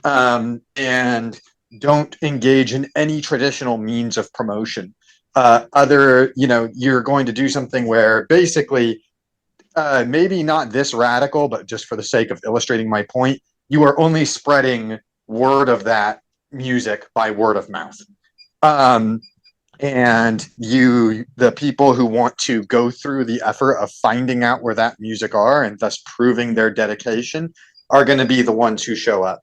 and don't engage in any traditional means of promotion. You're going to do something where basically, maybe not this radical, but just for the sake of illustrating my point, you are only spreading word of that music by word of mouth. And the people who want to go through the effort of finding out where that music are and thus proving their dedication are going to be the ones who show up.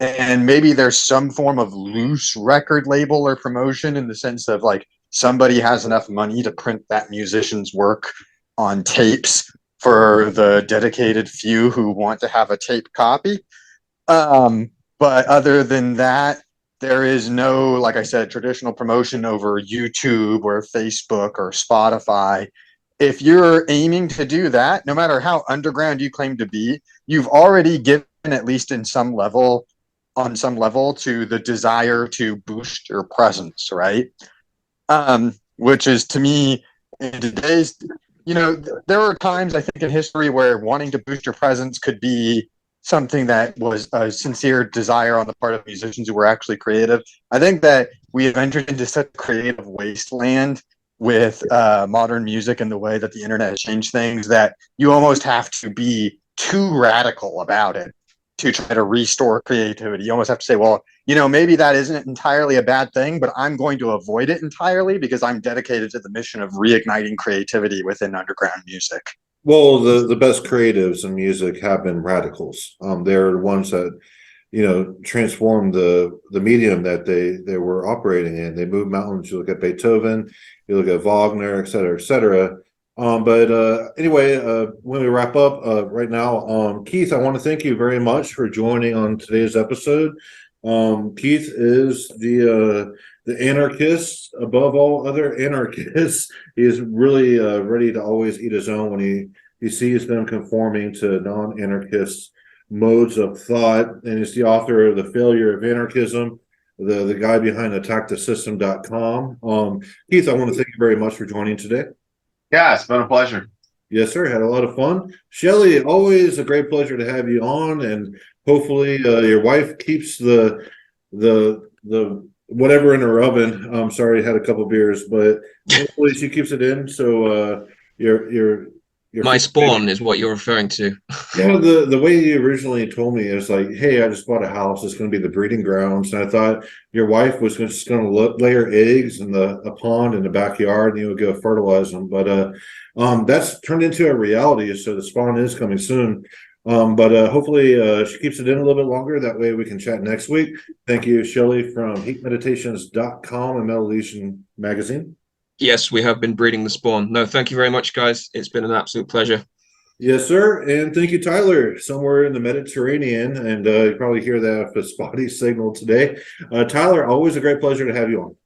And maybe there's some form of loose record label or promotion in the sense of like somebody has enough money to print that musician's work on tapes for the dedicated few who want to have a tape copy. But other than that, there is no, like I said, traditional promotion over YouTube or Facebook or Spotify. If you're aiming to do that, no matter how underground you claim to be, you've already given, at least on some level, to the desire to boost your presence, right? Which is, to me, in today's, there are times I think in history where wanting to boost your presence could be something that was a sincere desire on the part of musicians who were actually creative. I think that we have entered into such a creative wasteland with modern music and the way that the internet has changed things that you almost have to be too radical about it to try to restore creativity. You almost have to say, well, maybe that isn't entirely a bad thing, but I'm going to avoid it entirely because I'm dedicated to the mission of reigniting creativity within underground music. Well, the best creatives in music have been radicals. They're the ones that, transformed the medium that they were operating in. They moved mountains. You look at Beethoven, you look at Wagner, et cetera, et cetera. Anyway, when we wrap up right now, Keith, I want to thank you very much for joining on today's episode. Keith is the anarchist above all other anarchists. He is really ready to always eat his own when he sees them conforming to non-anarchist modes of thought, and he's the author of The Failure of Anarchism, the guy behind attackthesystem.com. Keith, I want to thank you very much for joining today. Yeah, it's been a pleasure. Yes, sir. Had a lot of fun. Shelley, always a great pleasure to have you on, and hopefully your wife keeps the whatever in her oven. I'm sorry, I had a couple beers, but hopefully she keeps it in. So your my spawn is what you're referring to. Yeah, the way you originally told me is like, hey, I just bought a house. It's going to be the breeding grounds, and I thought your wife was just going to lay her eggs in a pond in the backyard, and you would go fertilize them. But that's turned into a reality. So the spawn is coming soon. But hopefully she keeps it in a little bit longer. That way we can chat next week. Thank you, Shelley from heatmeditations.com and Metal Legion magazine. Yes, we have been breeding the spawn. No, thank you very much, guys. It's been an absolute pleasure. Yes, sir. And thank you, Tyler, somewhere in the Mediterranean. And you probably hear that off a spotty signal today. Tyler, always a great pleasure to have you on.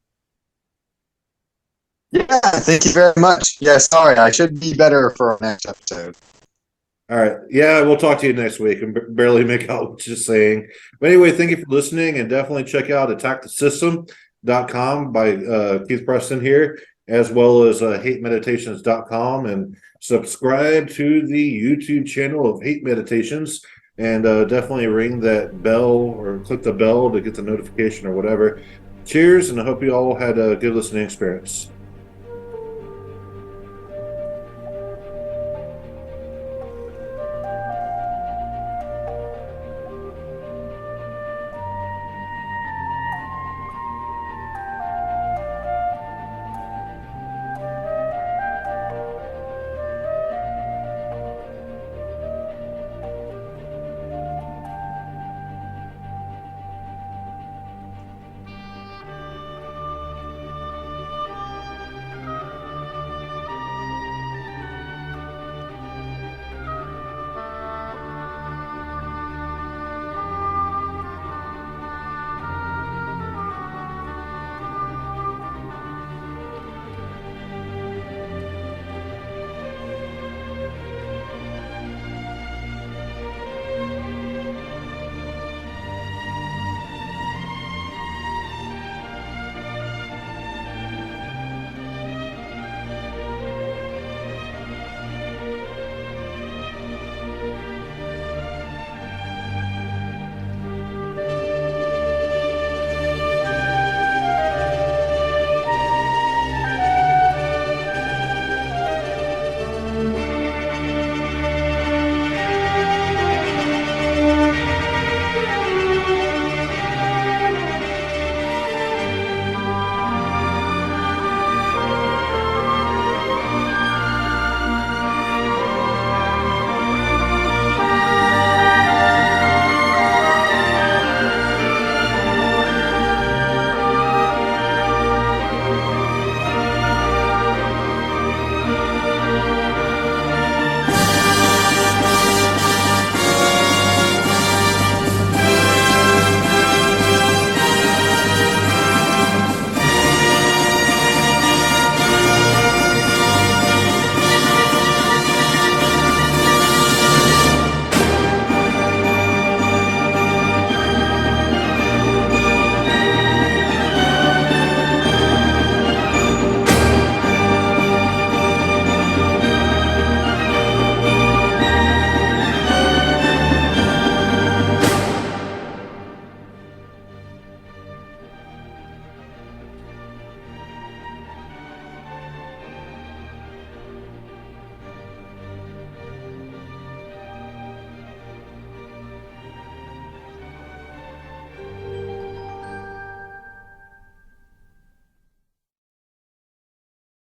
Yeah, thank you very much. Yeah, sorry, I should be better for our next episode. All right. Yeah, we'll talk to you next week and barely make out what you're saying. But anyway, thank you for listening, and definitely check out attackthesystem.com by Keith Preston here, as well as hatemeditations.com, and subscribe to the YouTube channel of Hate Meditations, and definitely ring that bell or click the bell to get the notification or whatever. Cheers, and I hope you all had a good listening experience.